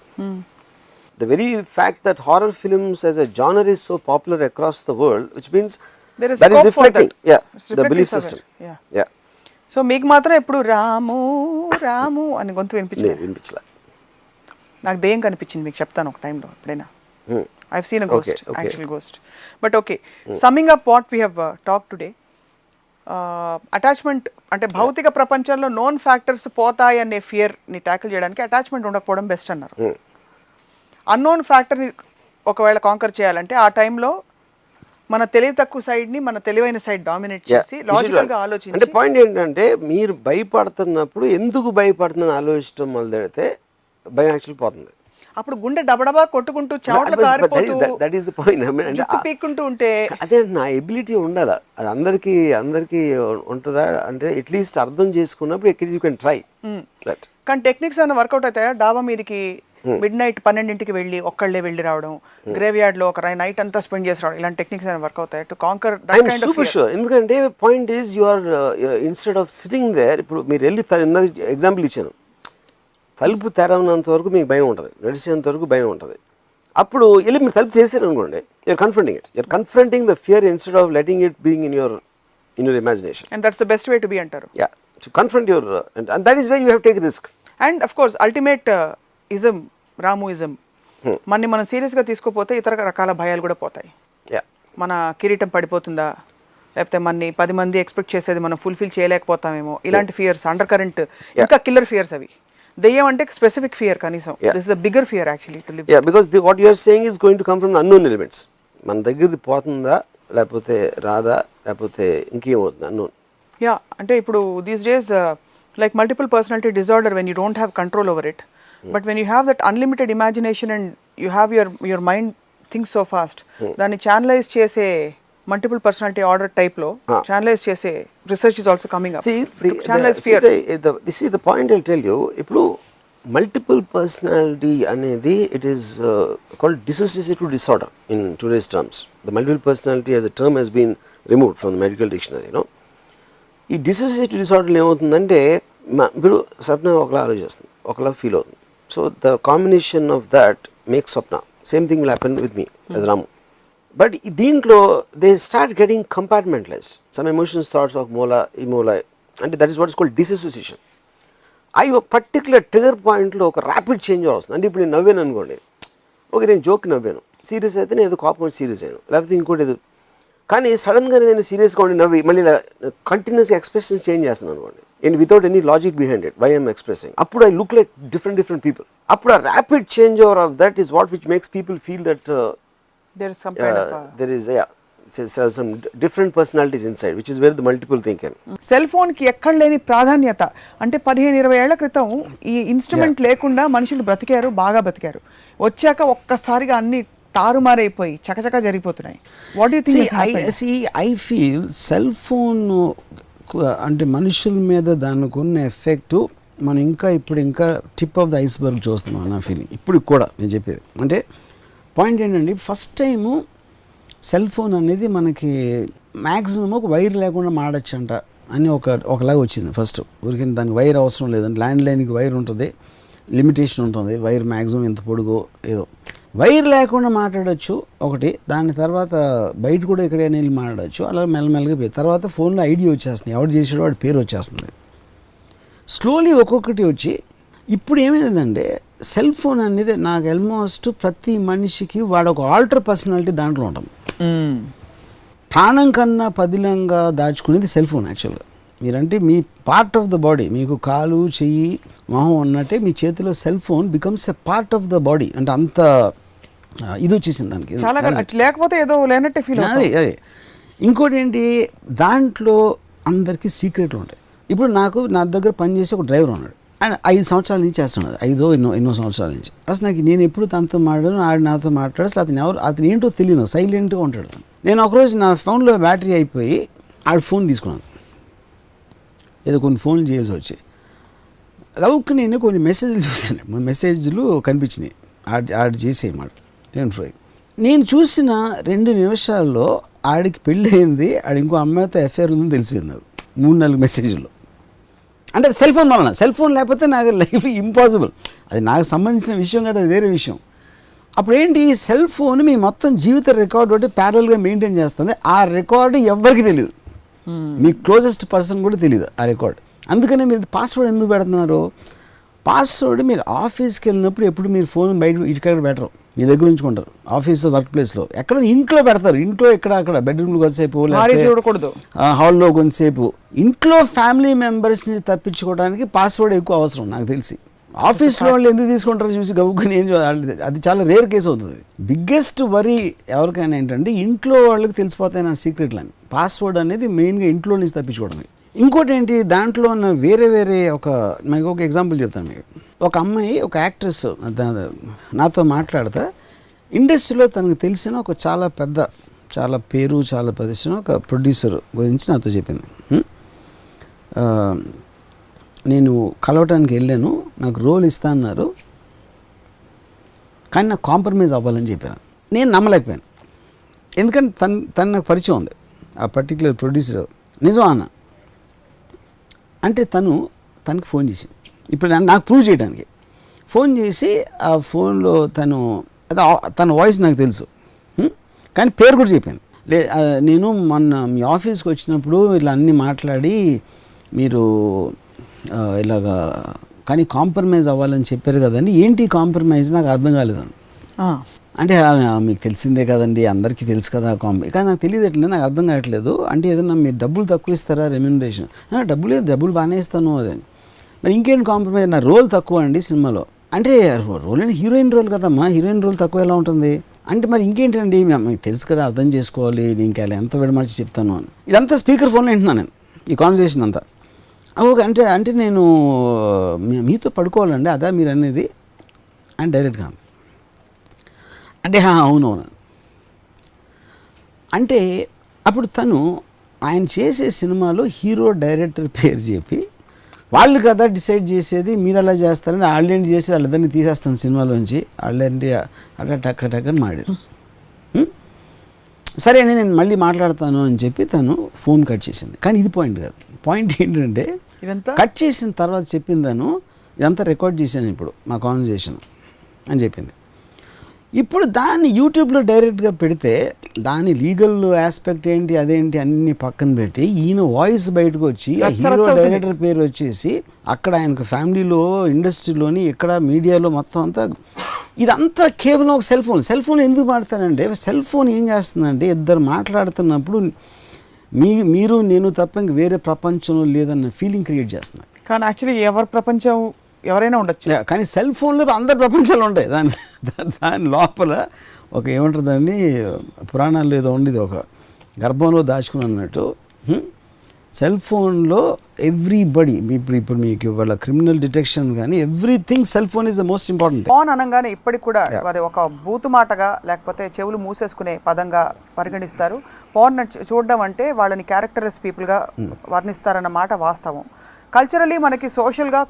The very fact that horror films as a genre is so popular across the world, which means there is that scope is reflecting, for that. yeah, It's the reflecting belief somewhere. system. Yeah. So మీకు మాత్రం ఎప్పుడు రాము రాము అని గొంతు వినిపించలే. నాకు దెయ్యం కనిపించింది, మీకు చెప్తాను ఒక టైంలో ఎప్పుడైనా. I seen a ghost, actual ghost. But okay, summing up what we have talk today, attachment అంటే భౌతిక ప్రపంచంలో నోన్ ఫ్యాక్టర్స్ పోతాయి అనే ఫియర్ని ట్యాకిల్ చేయడానికి అటాచ్మెంట్ ఉండకపోవడం బెస్ట్ అన్నారు. అన్నోన్ ఫ్యాక్టర్ని ఒకవేళ కాంకర్ చేయాలంటే ఆ టైంలో మన తెలివి తక్కువ సైడ్ని మన తెలివైన సైడ్ డామినేట్ చేసి లాజికల్గా ఆలోచించి. అంటే పాయింట్ ఏంటంటే మీరు భయపడుతున్నప్పుడు ఎందుకు భయపడుతుందని ఆలోచించడం మొదలెడితే భయం యాక్చువల్ పోతుంది. అప్పుడు గుండె డబడబా కొట్టుకుంటూ చెమటలు కారిపోతూ దట్ ఈస్ ద పాయింట్. జుట్టు పీక్కుంటూ ఉంటే అదే నా ఎబిలిటీ ఉండాలా, అది అందరికీ ఉంటుందా అంటే అట్లీస్ట్ అర్థం చేసుకున్నప్పుడు ఎక్కడ యూ కెన్ ట్రై దట్. కానీ టెక్నిక్స్ ఏమైనా వర్కౌట్ అవుతాయా? డాబా మీదకి మిడ్-నైట్ 12ంటికి వెళ్ళి ఒక్కళ్ళే వెళ్ళి రావడం, గ్రేవ్ యార్డ్ లో ఒక నైట్ అంతా స్పెండ్ చేసి రావడం, ఇలాంటి టెక్నిక్స్ ఏమైనా వర్క్ అవుతాయి to conquer that kind of fear? ఎందుకంటే point is you are instead of sitting there. ఇప్పుడు మీరు వెళ్ళి ఇందాక ఎగ్జాంపుల్ ఇచ్చాను, తలుపు తెరవనంత వరకు మీకు భయం ఉంటుంది, నడిచేంత వరకు భయం ఉంటుంది. అప్పుడు వెళ్ళి మీరు తలుపు చేశారు అనుకోండి, you're confronting it, you're confronting the fear instead of letting it being in your imagination. And that's the best way to be అంటారు. Yeah, to confront your, and that is where you have take risk. And of course ultimate ism, Ramuism, మనని మనం సీరియస్గా తీసుకోపోతే ఇతర రకాల భయాలు కూడా పోతాయి. మన కిరీటం పడిపోతుందా, లేకపోతే మనని 10 మంది ఎక్స్పెక్ట్ చేసేది మనం ఫుల్ఫిల్ చేయలేకపోతామేమో, ఇలాంటి ఫియర్స్, అండర్ కరెంట్, ఇంకా కిల్లర్ ఫియర్స్ అవి. దెయ్యం అంటే స్పెసిఫిక్ ఫియర్ కనీసం, this is a bigger fear actually to live. Yeah, because what you are saying is going to come from the unknown elements. మన దగ్గరది పోతుందా, లేకపోతే రాదా, లేకపోతే ఇంకేమవుతుంది అన్నోన్. యా, అంటే ఇప్పుడు these days like multiple personality disorder, when you don't have control over it, but when you have that unlimited imagination and you have your mind thinks so fast, దాన్ని channelise చేసే multiple personality order టైప్లో channelise చేసే research is also coming up. Channelise fear. This is the point I tell you. ఇప్పుడు multiple personality అనేది it is called dissociative disorder in today's terms. The multiple personality as a term has been removed from the medical dictionary. No, ఈ dissociative disorder ఏమవుతుందంటే ఇప్పుడు స్వప్న ఒకలా ఆలోచిస్తుంది, ఒకలా feel అవుతుంది. So the combination of that makes Swapna. Same thing will happen with me as Ramu. But దీంట్లో they start getting compartmentalised. Some emotions, thoughts of మూల ఈ మూల, అంటే that is what is called dissociation. అవి ఒక పర్టికులర్ ట్రిగర్ పాయింట్లో ఒక ర్యాపిడ్ చేంజ్ వస్తుంది. అంటే ఇప్పుడు నేను నవ్వాను అనుకోండి, ఓకే నేను జోక్ నవ్వాను, సీరియస్ అయితే నేను ఏదో కోపం సీరియస్ అయ్యాను, లేకపోతే ఇంకోటి ఏదో. కానీ సడన్గా నేను సీరియస్గా ఉండి నవ్వి మళ్ళీ ఇలా కంటిన్యూస్గా ఎక్స్ప్రెషన్స్ చేంజ్ చేస్తున్నాను అనుకోండి, and without any logic behind it, why I'm expressing. Appudu I look like different people. Appudu a rapid changeover of that is what which makes people feel that there is some kind of there is some different personalities inside, which is where the multiple thing can. Cell ఫోన్కి ఎక్కడ లేని ప్రాధాన్యత. అంటే 15-20 ఏళ్ల క్రితం ఈ instrument లేకుండా మనుషులు బ్రతికారు, బాగా బ్రతికారు. వచ్చాక ఒక్కసారిగా అన్ని తారుమారైపోయి చకచకా జరిగిపోతున్నాయి. What you think? I feel cell phone అంటే మనుషుల మీద దానికి ఉన్న ఎఫెక్ట్ మనం ఇప్పుడు ఇంకా టిప్ ఆఫ్ ద ఐస్బర్గ్ చూస్తున్నాం నా ఫీలింగ్. ఇప్పుడు కూడా నేను చెప్పేది అంటే పాయింట్ ఏంటంటే ఫస్ట్ టైము సెల్ ఫోన్ అనేది మనకి మ్యాక్సిమం ఒక వైర్ లేకుండా మాడచ్చంట అని ఒకలాగా వచ్చింది ఫస్ట్. ఊరికి దానికి వైర్ అవసరం లేదండి. ల్యాండ్ లైన్కి వైర్ ఉంటుంది, లిమిటేషన్ ఉంటుంది, వైర్ మ్యాక్సిమం ఎంత పొడుగో ఏదో. వైర్ లేకుండా మాట్లాడచ్చు ఒకటి, దాని తర్వాత బయట కూడా ఎక్కడైనా వెళ్ళి మాట్లాడచ్చు. అలా మెల్లమెల్లగా పోయి తర్వాత ఫోన్లో ఐడియా వచ్చేస్తుంది, ఎవరు చేసాడో వాడి పేరు వచ్చేస్తుంది. స్లోలీ ఒక్కొక్కటి వచ్చి ఇప్పుడు ఏమైందంటే సెల్ ఫోన్ అనేది నాకు ఆల్మోస్ట్ ప్రతి మనిషికి వాడు ఒక ఆల్టర్ పర్సనాలిటీ దాంట్లో ఉంటాం. ప్రాణం కన్నా పదిలంగా దాచుకునేది సెల్ ఫోన్ యాక్చువల్గా. మీరంటే మీ పార్ట్ ఆఫ్ ద బాడీ, మీకు కాలు చెయ్యి మొహం ఉన్నట్టే మీ చేతిలో cell phone becomes a part of the body. అంటే అంత ఇది వచ్చేసింది దానికి, లేకపోతే ఏదో లేనట్టే ఫీల్. అదే ఇంకోటి ఏంటి, దాంట్లో అందరికీ సీక్రెట్లు ఉంటాయి. ఇప్పుడు నా దగ్గర పనిచేసే ఒక డ్రైవర్ ఉన్నాడు, ఆయన 5 సంవత్సరాల నుంచి చేస్తున్నాడు, ఎన్నో సంవత్సరాల నుంచి. అసలు నాకు నేను ఎప్పుడు తనతో మాట్లాడాను, ఆడు నాతో మాట్లాడు, అసలు అతను ఏంటో తెలియదు, సైలెంట్గా ఉంటాడు. నేను ఒకరోజు నా ఫోన్లో బ్యాటరీ అయిపోయి ఆడు ఫోన్ తీసుకున్నాను, ఏదో కొన్ని ఫోన్లు చేయాల్సి వచ్చి లవ్కి నేను కొన్ని మెసేజ్లు చూసాను, మెసేజ్లు కనిపించినాయి ఆడు చేసేయమాట. నేను చూసిన 2 నిమిషాల్లో ఆడికి పెళ్ళి అయింది, ఆడు ఇంకో అమ్మాయితో ఎఫ్ఐఆర్ ఉందని తెలిసిపోయింది నాకు 3-4 మెసేజ్లో. అంటే సెల్ ఫోన్ వలన, సెల్ ఫోన్ లేకపోతే నాకు లైఫ్ ఇంపాసిబుల్. అది నాకు సంబంధించిన విషయం కదా, అది వేరే విషయం. అప్పుడు ఏంటి, సెల్ ఫోన్ మీ మొత్తం జీవిత రికార్డు ఒకటి ప్యారల్గా మెయింటైన్ చేస్తుంది. ఆ రికార్డు ఎవరికి తెలియదు, మీ క్లోజెస్ట్ పర్సన్ కూడా తెలియదు ఆ రికార్డ్. అందుకనే మీరు పాస్వర్డ్ ఎందుకు పెడుతున్నారు? పాస్వర్డ్ మీరు ఆఫీస్కి వెళ్ళినప్పుడు ఎప్పుడు మీరు ఫోన్ బయట ఇక్కడ పెట్టరు, మీ దగ్గర ఉంచుకుంటారు. ఆఫీస్ వర్క్ ప్లేస్లో ఎక్కడ ఇంట్లో పెడతారు, ఇంట్లో ఎక్కడ బెడ్రూమ్లో కొంతసేపు, చూడకూడదు హాల్లో కొంతసేపు. ఇంట్లో ఫ్యామిలీ మెంబర్స్ని తప్పించుకోవడానికి పాస్వర్డ్ ఎక్కువ అవసరం నాకు తెలిసి. ఆఫీస్లో వాళ్ళు ఎందుకు తీసుకుంటారో చూసి గబుక్కుని అది చాలా రేర్ కేసు అవుతుంది. బిగ్గెస్ట్ వరీ ఎవరికైనా ఏంటంటే ఇంట్లో వాళ్ళకి తెలిసిపోతాయి నా సీక్రెట్లని. పాస్వర్డ్ అనేది మెయిన్గా ఇంట్లో నుంచి తప్పించుకోవడమే. ఇంకోటి ఏంటి, దాంట్లో ఉన్న వేరే మీకు ఒక ఎగ్జాంపుల్ చెప్తాను మీకు. ఒక అమ్మాయి, ఒక యాక్ట్రెస్ నాతో మాట్లాడతా ఇండస్ట్రీలో తనకు తెలిసిన ఒక చాలా పేరు చాలా ప్రతిష్ట ఒక ప్రొడ్యూసర్ గురించి నాతో చెప్పింది. నేను కలవటానికి వెళ్ళాను, నాకు రోల్ ఇస్తా అన్నారు, కానీ నాకు కాంప్రమైజ్ అవ్వాలని చెప్పాను. నేను నమ్మలేకపోయాను, ఎందుకంటే తను నాకు పరిచయం ఉంది, ఆ పర్టికులర్ ప్రొడ్యూసర్. నిజం అన్న అంటే తనకి ఫోన్ చేసింది, ఇప్పుడు నాకు ప్రూవ్ చేయడానికి ఫోన్ చేసి, ఆ ఫోన్లో తన వాయిస్ నాకు తెలుసు, కానీ పేరు కూడా చెప్పింది. నేను మొన్న మీ ఆఫీస్కి వచ్చినప్పుడు ఇలా అన్నీ మాట్లాడి మీరు ఇలాగా కానీ కాంప్రమైజ్ అవ్వాలని చెప్పారు కదండి, ఏంటి కాంప్రమైజ్ నాకు అర్థం కాలేదండి. అంటే మీకు తెలిసిందే కదండి, అందరికీ తెలుసు కదా కానీ నాకు తెలియదు ఎట్లా, నాకు అర్థం కావట్లేదు. అంటే ఏదన్నా మీరు డబ్బులు తక్కువ ఇస్తారా రెమ్యూనరేషన్? డబ్బులు బాగానే ఇస్తాను అదని. మరి ఇంకేంటి కాంప్రమైజ్? నా రోల్ తక్కువ అండి సినిమాలో. అంటే రోల్ అంటే హీరోయిన్ రోల్ కదమ్మా, హీరోయిన్ రోల్ తక్కువ ఎలా ఉంటుంది అంటే మరి ఇంకేంటండి, మీకు తెలుసు కదా, అర్థం చేసుకోవాలి, ఇంకా ఎంత విడమర్చి చెప్తాను అని. ఇదంతా స్పీకర్ ఫోన్లో వింటున్నాను నేను ఈ కాన్వర్సేషన్ అంతా. ఓకే అంటే నేను మీతో పడుకోవాలండి అదా మీరు అనేది అని డైరెక్ట్గా అంటే అవునవును అంటే. అప్పుడు ఆయన చేసే సినిమాలో హీరో డైరెక్టర్ పేరు చెప్పి వాళ్ళు కదా డిసైడ్ చేసేది, మీరు అలా చేస్తారని వాళ్ళేంటి చేసి వాళ్ళిద్దరిని తీసేస్తాను సినిమాలోంచి, వాళ్ళేంటి అట్లా టక్కని మాడారు. సరే నేను మళ్ళీ మాట్లాడతాను అని చెప్పి తను ఫోన్ కట్ చేసింది. కానీ ఇది పాయింట్ కాదు. పాయింట్ ఏంటంటే కట్ చేసిన తర్వాత చెప్పింది, ఇదంతా రికార్డ్ చేశాను ఇప్పుడు మా కాన్వర్సేషన్ అని చెప్పింది. ఇప్పుడు దాన్ని యూట్యూబ్లో డైరెక్ట్గా పెడితే దాని లీగల్ ఆస్పెక్ట్ ఏంటి అదేంటి అన్ని పక్కన పెట్టి ఈయన వాయిస్ బయటకు వచ్చి ఆ హీరో డైరెక్టర్ పేరు వచ్చేసి అక్కడ ఆయనకు ఫ్యామిలీలో ఇండస్ట్రీలోని ఇక్కడ మీడియాలో మొత్తం అంతా ఇదంతా కేవలం ఒక సెల్ ఫోన్ ఎందుకు వాడతానంటే, సెల్ ఫోన్ ఏం చేస్తుందంటే ఇద్దరు మాట్లాడుతున్నప్పుడు మీరు నేను తప్ప ఇంక వేరే ప్రపంచంలో లేదన్న ఫీలింగ్ క్రియేట్ చేస్తున్నారు. కానీ యాక్చువల్లీ ఎవరి ప్రపంచం ఎవరైనా ఉండొచ్చు. కానీ సెల్ ఫోన్లో అందరి ప్రపంచాలు ఉంటాయి. దాని లోపల ఒక ఏమంటారు దాన్ని, పురాణాల్లో ఏదో ఉండేది, ఒక గర్భంలో దాచుకుని అన్నట్టు సెల్ ఫోన్లో ఎవ్రీబడి. ఇప్పుడు మీకు వాళ్ళ క్రిమినల్ డిటెక్షన్ కానీ everything cell phone is the most important. Phone అనగానే ఇప్పటికి కూడా అది ఒక బూతు మాటగా లేకపోతే చెవులు మూసేసుకునే పదంగా పరిగణిస్తారు. ఫోన్ చూడడం అంటే వాళ్ళని క్యారెక్టర్లెస్ పీపుల్గా వర్ణిస్తారన్న మాట వాస్తవం. కల్చరలీ మనకి సోషల్గా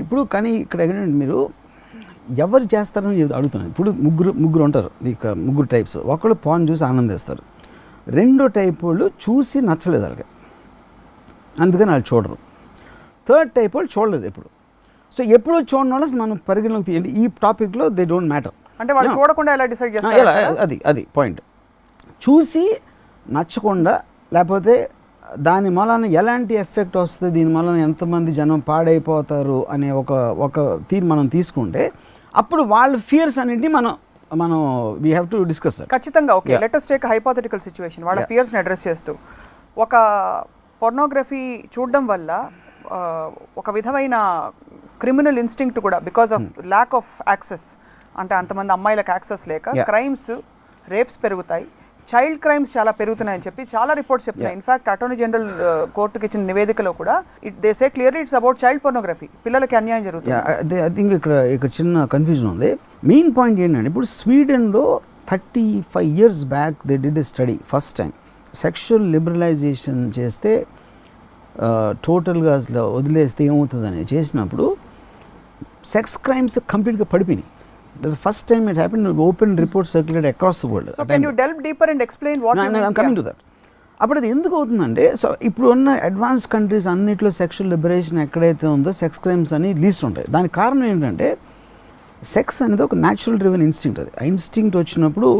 ఇప్పుడు కానీ ఇక్కడ ఏంటంటే మీరు ఎవరు చేస్తారని అడుగుతున్నాను. ఇప్పుడు ముగ్గురు ఉంటారు, ఇక ముగ్గురు టైప్స్. ఒకళ్ళు ఫోన్ చూసి ఆనందిస్తారు, రెండో టైప్ వాళ్ళు చూసి నచ్చలేదు వాళ్ళకి, అందుకని వాళ్ళు చూడరు. థర్డ్ టైప్ వాళ్ళు చూడలేదు ఎప్పుడు. సో ఎప్పుడో చూడడం వల్ల మనం పరిగణలోకి తీయండి ఈ టాపిక్లో దే డోంట్ మ్యాటర్. అంటే వాళ్ళు చూడకుండా ఎలా డిసైడ్ చేస్తారు? అది పాయింట్. చూసి నచ్చకుండా లేకపోతే దాని మూలాన ఎలాంటి ఎఫెక్ట్ వస్తుంది, దీని మూలాన ఎంతమంది జనం పాడైపోతారు అనే ఒక తీరు మనం తీసుకుంటే అప్పుడు వాళ్ళ ఫియర్స్ అన్నింటినీ మనం వీ హ్యావ్ టు డిస్కస్. ఖచ్చితంగా. Okay, let us take hypothetical situation. వాళ్ళ ఫియర్స్ని అడ్రస్ చేస్తూ ఒక పోర్నోగ్రఫీ చూడడం వల్ల ఒక విధమైన క్రిమినల్ ఇన్స్టింక్ట్ కూడా, because of lack of access, అంటే అంతమంది అమ్మాయిలకు యాక్సెస్ లేక క్రైమ్స్, రేప్స్ పెరుగుతాయి, చైల్డ్ క్రైమ్స్ చాలా పెరుగుతున్నాయని చెప్పి చాలా రిపోర్ట్స్ చెప్తున్నాయి. ఇన్ఫాక్ట్ అటార్నీ జనరల్ కోర్టుకి ఇచ్చిన నివేదికలో కూడా they say clearly it's about child pornography, పిల్లలకి అన్యాయం జరుగుతుంది. ఐ థింక్ ఇక్కడ చిన్న కన్ఫ్యూజన్ ఉంది. మెయిన్ పాయింట్ ఏంటంటే ఇప్పుడు స్వీడన్లో 35 years back they did a study, first time sexual liberalisation చేస్తే టోటల్గా అసలు వదిలేస్తే ఏమవుతుందని చేసినప్పుడు సెక్స్ క్రైమ్స్ కంప్లీట్గా పడిపోయినాయి. That's the first time it happened. Open reports circulated across the world. So can you delve deeper and explain what you mean? I'm coming to that. అప్పుడు అది ఎందుకు అవుతుందంటే, సో ఇప్పుడు ఉన్న అడ్వాన్స్ కంట్రీస్ అన్నిట్లో sexual liberation ఎక్కడైతే ఉందో sex crimes అని లీస్ట్ ఉంటాయి. దానికి కారణం ఏంటంటే సెక్స్ అనేది ఒక న్యాచురల్ డ్రివెన్ ఇన్స్టింక్ట్. అది ఆ ఇన్స్టింక్ట్ వచ్చినప్పుడు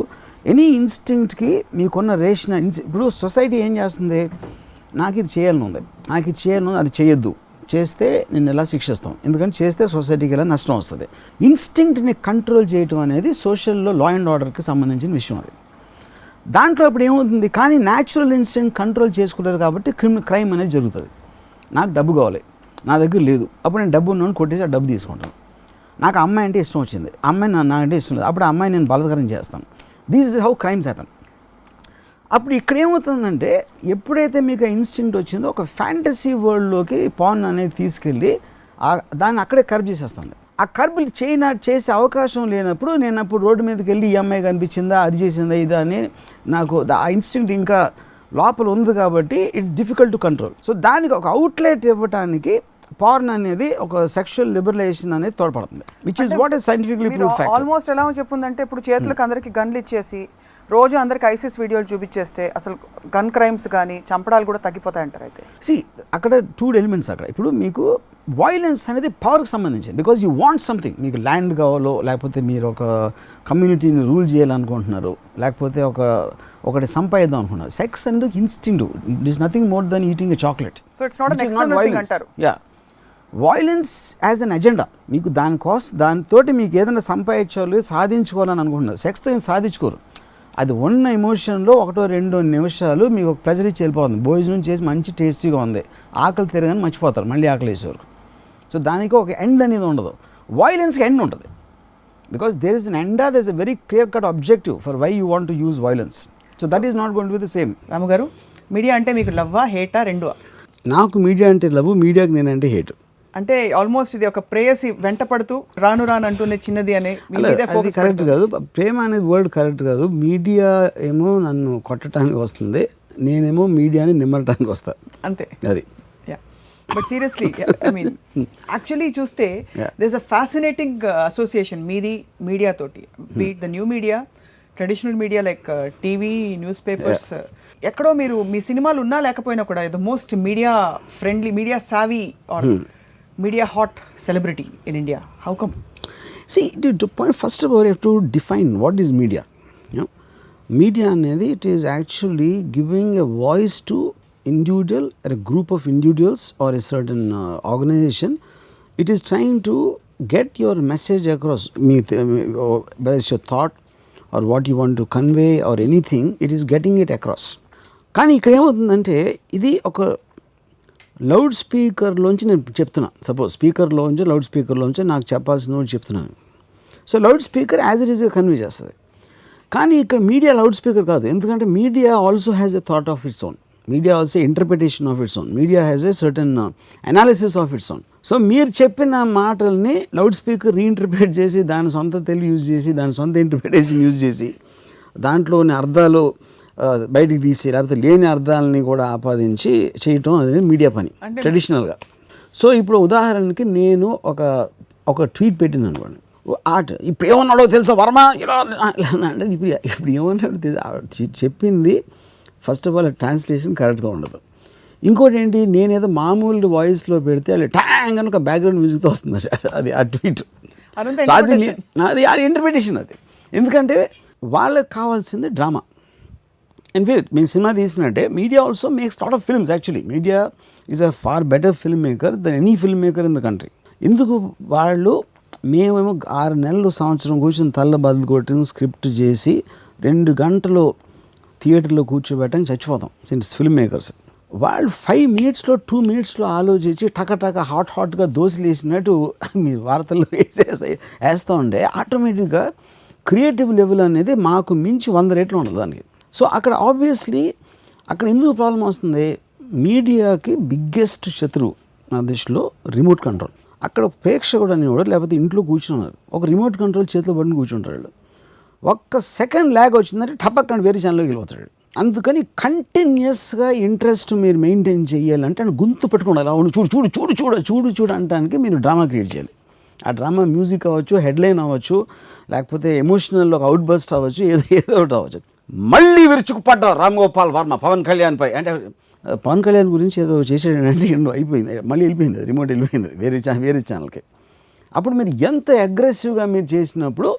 ఎనీ ఇన్స్టింక్ట్కి మీకున్న రేషన్ ఇప్పుడు సొసైటీ ఏం చేస్తుంది, నాకు ఇది చేయాలని ఉంది, అది చేయొద్దు, చేస్తే నేను ఎలా శిక్షిస్తాం, ఎందుకంటే చేస్తే సొసైటీకి ఎలా నష్టం వస్తుంది. ఇన్స్టింక్ట్ని కంట్రోల్ చేయటం అనేది సోషల్లో లా అండ్ ఆర్డర్కి సంబంధించిన విషయం. అది దాంట్లో ఇప్పుడు ఏమవుతుంది, కానీ న్యాచురల్ ఇన్స్టింక్ట్ కంట్రోల్ చేసుకుంటారు కాబట్టి క్రైమ్ అనేది జరుగుతుంది. నాకు డబ్బు కావాలి, నా దగ్గర లేదు, అప్పుడు నేను డబ్బు ఉన్నాను కొట్టేసి ఆ డబ్బు తీసుకుంటాను. నాకు అమ్మాయి అంటే ఇష్టం వచ్చింది, అమ్మాయి నాకంటే ఇష్టం లేదు, అప్పుడు అమ్మాయి నేను బలత్కారం చేస్తాను. This is how crimes happen. అప్పుడు ఇక్కడ ఏమవుతుందంటే ఎప్పుడైతే మీకు ఇన్స్టింక్ట్ వచ్చిందో ఒక ఫ్యాంటసీ వరల్డ్లోకి పాన్ అనేది తీసుకెళ్ళి దాన్ని అక్కడే కర్బ్ చేసేస్తుంది. ఆ కర్బ్ చేసే అవకాశం లేనప్పుడు నేను అప్పుడు రోడ్డు మీదకి వెళ్ళి ఈ అమ్మాయి కనిపించిందా, అది చేసిందా, ఇదా అని నాకు ఆ ఇన్స్టింక్ట్ ఇంకా లోపల ఉంది కాబట్టి it's difficult to control. So దానికి ఒక అవుట్లెట్ ఇవ్వడానికి పార్న్ అనేది ఒక సెక్షువల్ లిబరలైజేషన్ అనేది తోడ్పడుతుంది, which is what is scientifically proved fact. Almost ఎలా చెప్పుందంటే ఇప్పుడు చేతులకు అందరికి గన్లు ఇచ్చేసి రోజు అందరికి ఐసిస్ వీడియోలు చూపించేస్తే అసలు గన్ క్రైమ్స్ కానీ చంపడాలు కూడా తగ్గిపోతాయి అంటారు. అయితే అక్కడ 2 ఎలిమెంట్స్. అక్కడ ఇప్పుడు మీకు వైలెన్స్ అనేది పవర్కి సంబంధించింది, బికాజ్ యూ వాంట్ సంథింగ్. మీకు ల్యాండ్ కావాలో, లేకపోతే మీరు ఒక కమ్యూనిటీని రూల్ చేయాలనుకుంటున్నారు, లేకపోతే ఒకటి సంపాదిద్దాం అనుకుంటున్నారు. సెక్స్ అనేది instinctive, it is nothing more than eating a chocolate. So it's not an external thing అంటారు. Violence as an agenda. మీకు దానితోటి మీకు ఏదైనా సంపాదించాలి, సాధించుకోవాలని అనుకుంటున్నారు. సెక్స్తో ఏం సాధించుకోరు. అది ఉన్న ఎమోషన్లో 1-2 నిమిషాలు మీకు ఒక ప్లెజర్ ఇచ్చి వెళ్ళిపోతుంది. భోజనం చేసి మంచి టేస్టీగా ఉంది, ఆకలి తిరగని మర్చిపోతారు, మళ్ళీ ఆకలి వేసేవారు. సో దానికి ఒక ఎండ్ అనేది ఉండదు. వైలెన్స్కి ఎండ్ ఉంటుంది, because there is an end, there is a very clear cut objective for why you want to use violence. So that is not going to be the same. Ramu garu, media అంటే మీకు లవ్వా హేటా రెండువా? నాకు media అంటే love, మీడియాకి నేనంటే hate. అంటే almost ఇది ఒక ప్రేయసి వెంట పడుతూ రాను అంటూనే చిన్నది అనే కరెక్ట్ కాదు. ప్రేమ అనేది వర్డ్ కరెక్ట్ కాదు. మీడియా ఏమో నన్ను కొట్టడానికి వస్తుంది, నేనేమో మీడియాని నిమ్మటానికి వస్తా, అంతే. అది. But seriously I mean actually చూస్తే there is a fascinating association మీది మీడియా తోటి, be it the new media, traditional media like TV, newspapers. ఎక్కడో మీరు మీ సినిమాలు ఉన్నా లేకపోయినా కూడా the most media friendly, media savvy or media hot celebrity in India. How come? See, to point, first of all, you have to define what is media. Media anedi, it is actually giving a voice to individual or a group of individuals or a certain organization. It is trying to get your message across, whether it's your thought or what you want to convey or anything, it is getting it across. కానీ ఇక్కడ ఏమవుతుందంటే ఇది ఒక loud స్పీకర్లోంచి నేను చెప్తున్నా, suppose స్పీకర్లోంచి loud స్పీకర్లోంచి నాకు చెప్పాల్సింది కూడా చెప్తున్నాను. So loud speaker as it ఈస్గా కన్వే చేస్తుంది. కానీ ఇక్కడ మీడియా లౌడ్ స్పీకర్ కాదు, ఎందుకంటే media also has a thought of its own, media also interpretation of its own, media has a certain analysis of its own. So మీరు చెప్పిన మాటల్ని loud speaker రీఇంటర్ప్రిట్ చేసి దాని సొంత తెలుగు యూజ్ చేసి దాని సొంత ఇంటర్ప్రిటేషన్ యూజ్ చేసి దాంట్లోని అర్థాలు బయటికి తీసి లేకపోతే లేని అర్థాలని కూడా ఆపాదించి చేయటం అనేది మీడియా పని ట్రెడిషనల్గా. సో ఇప్పుడు ఉదాహరణకి నేను ఒక ట్వీట్ పెట్టిన అనుకోండి, ఇప్పుడు ఏమన్నాడో తెలుసా వర్మ ఇలా అంటే ఇప్పుడు ఏమన్నాడో తెలుసు చెప్పింది ఫస్ట్ ఆఫ్ ఆల్ ట్రాన్స్లేషన్ కరెక్ట్గా ఉండదు. ఇంకోటి ఏంటి, నేనేదో మామూలు వాయిస్లో పెడితే అది ట్యాంగ్ అని ఒక బ్యాక్గ్రౌండ్ మ్యూజిక్తో వస్తుంది అది ఆ ట్వీట్. అది ఆ ఇంటర్ప్రిటేషన్ అది. ఎందుకంటే వాళ్ళకి కావాల్సింది డ్రామా. ఇన్ఫ్యాక్ట్ మేము సినిమా తీసినట్టే media also makes lot of films. Actually media is a far better film maker than any film maker in the country. ఎందుకు వాళ్ళు మేమేమో 6 నెలలు సంవత్సరం కూర్చొని తల్ల బదులు కొట్టి స్క్రిప్ట్ చేసి 2 గంటలు థియేటర్లో కూర్చోబెట్టని చచ్చిపోతాం సిన్స్ ఫిల్మ్ మేకర్స్. వాళ్ళు 5 మినిట్స్లో 2 మినిట్స్లో ఆలోచించి టకటక హాట్గా దోశలు వేసినట్టు మీ వార్తల్లో వేస్తూ ఉంటే ఆటోమేటిక్గా క్రియేటివ్ లెవెల్ అనేది మాకు మించి 100 రెట్లు ఉండదు దానికి. సో అక్కడ ఆబ్వియస్లీ అక్కడ ఎందుకు ప్రాబ్లం వస్తుంది, మీడియాకి బిగ్గెస్ట్ శత్రువు నా దృష్టిలో రిమోట్ కంట్రోల్. అక్కడ ప్రేక్షకుడు అనేవాడు లేకపోతే ఇంట్లో కూర్చున్నారు, ఒక రిమోట్ కంట్రోల్ చేతిలో పట్టుకుని కూర్చుంటాడు. ఒక్క సెకండ్ ల్యాగ్ వచ్చిందంటే టపక్కని వేరే ఛానల్లోకి వెళ్ళిపోతాడు. అందుకని కంటిన్యూస్గా ఇంట్రెస్ట్ మీరు మెయింటైన్ చేయాలంటే గొంతు పెట్టుకోండి, అవును చూడు చూడు చూడు చూడు చూడు చూడు అనడానికి మీరు డ్రామా క్రియేట్ చేయాలి. ఆ డ్రామా మ్యూజిక్ అవ్వచ్చు, హెడ్లైన్ అవ్వచ్చు, లేకపోతే ఎమోషనల్ ఒక అవుట్ బస్ట్ అవ్వచ్చు, ఏదో ఒకటి అవ్వచ్చు. మళ్ళీ విరుచుకుపడ్డారు రామ్ గోపాల్ వర్మ పవన్ కళ్యాణ్పై అంటే పవన్ కళ్యాణ్ గురించి ఏదో చేసాడంటే అయిపోయింది, మళ్ళీ వెళ్ళిపోయింది, రిమోట్ వెళ్ళిపోయింది వేరే ఛానల్కి. అప్పుడు మీరు ఎంత అగ్రెసివ్గా మీరు చేసినప్పుడు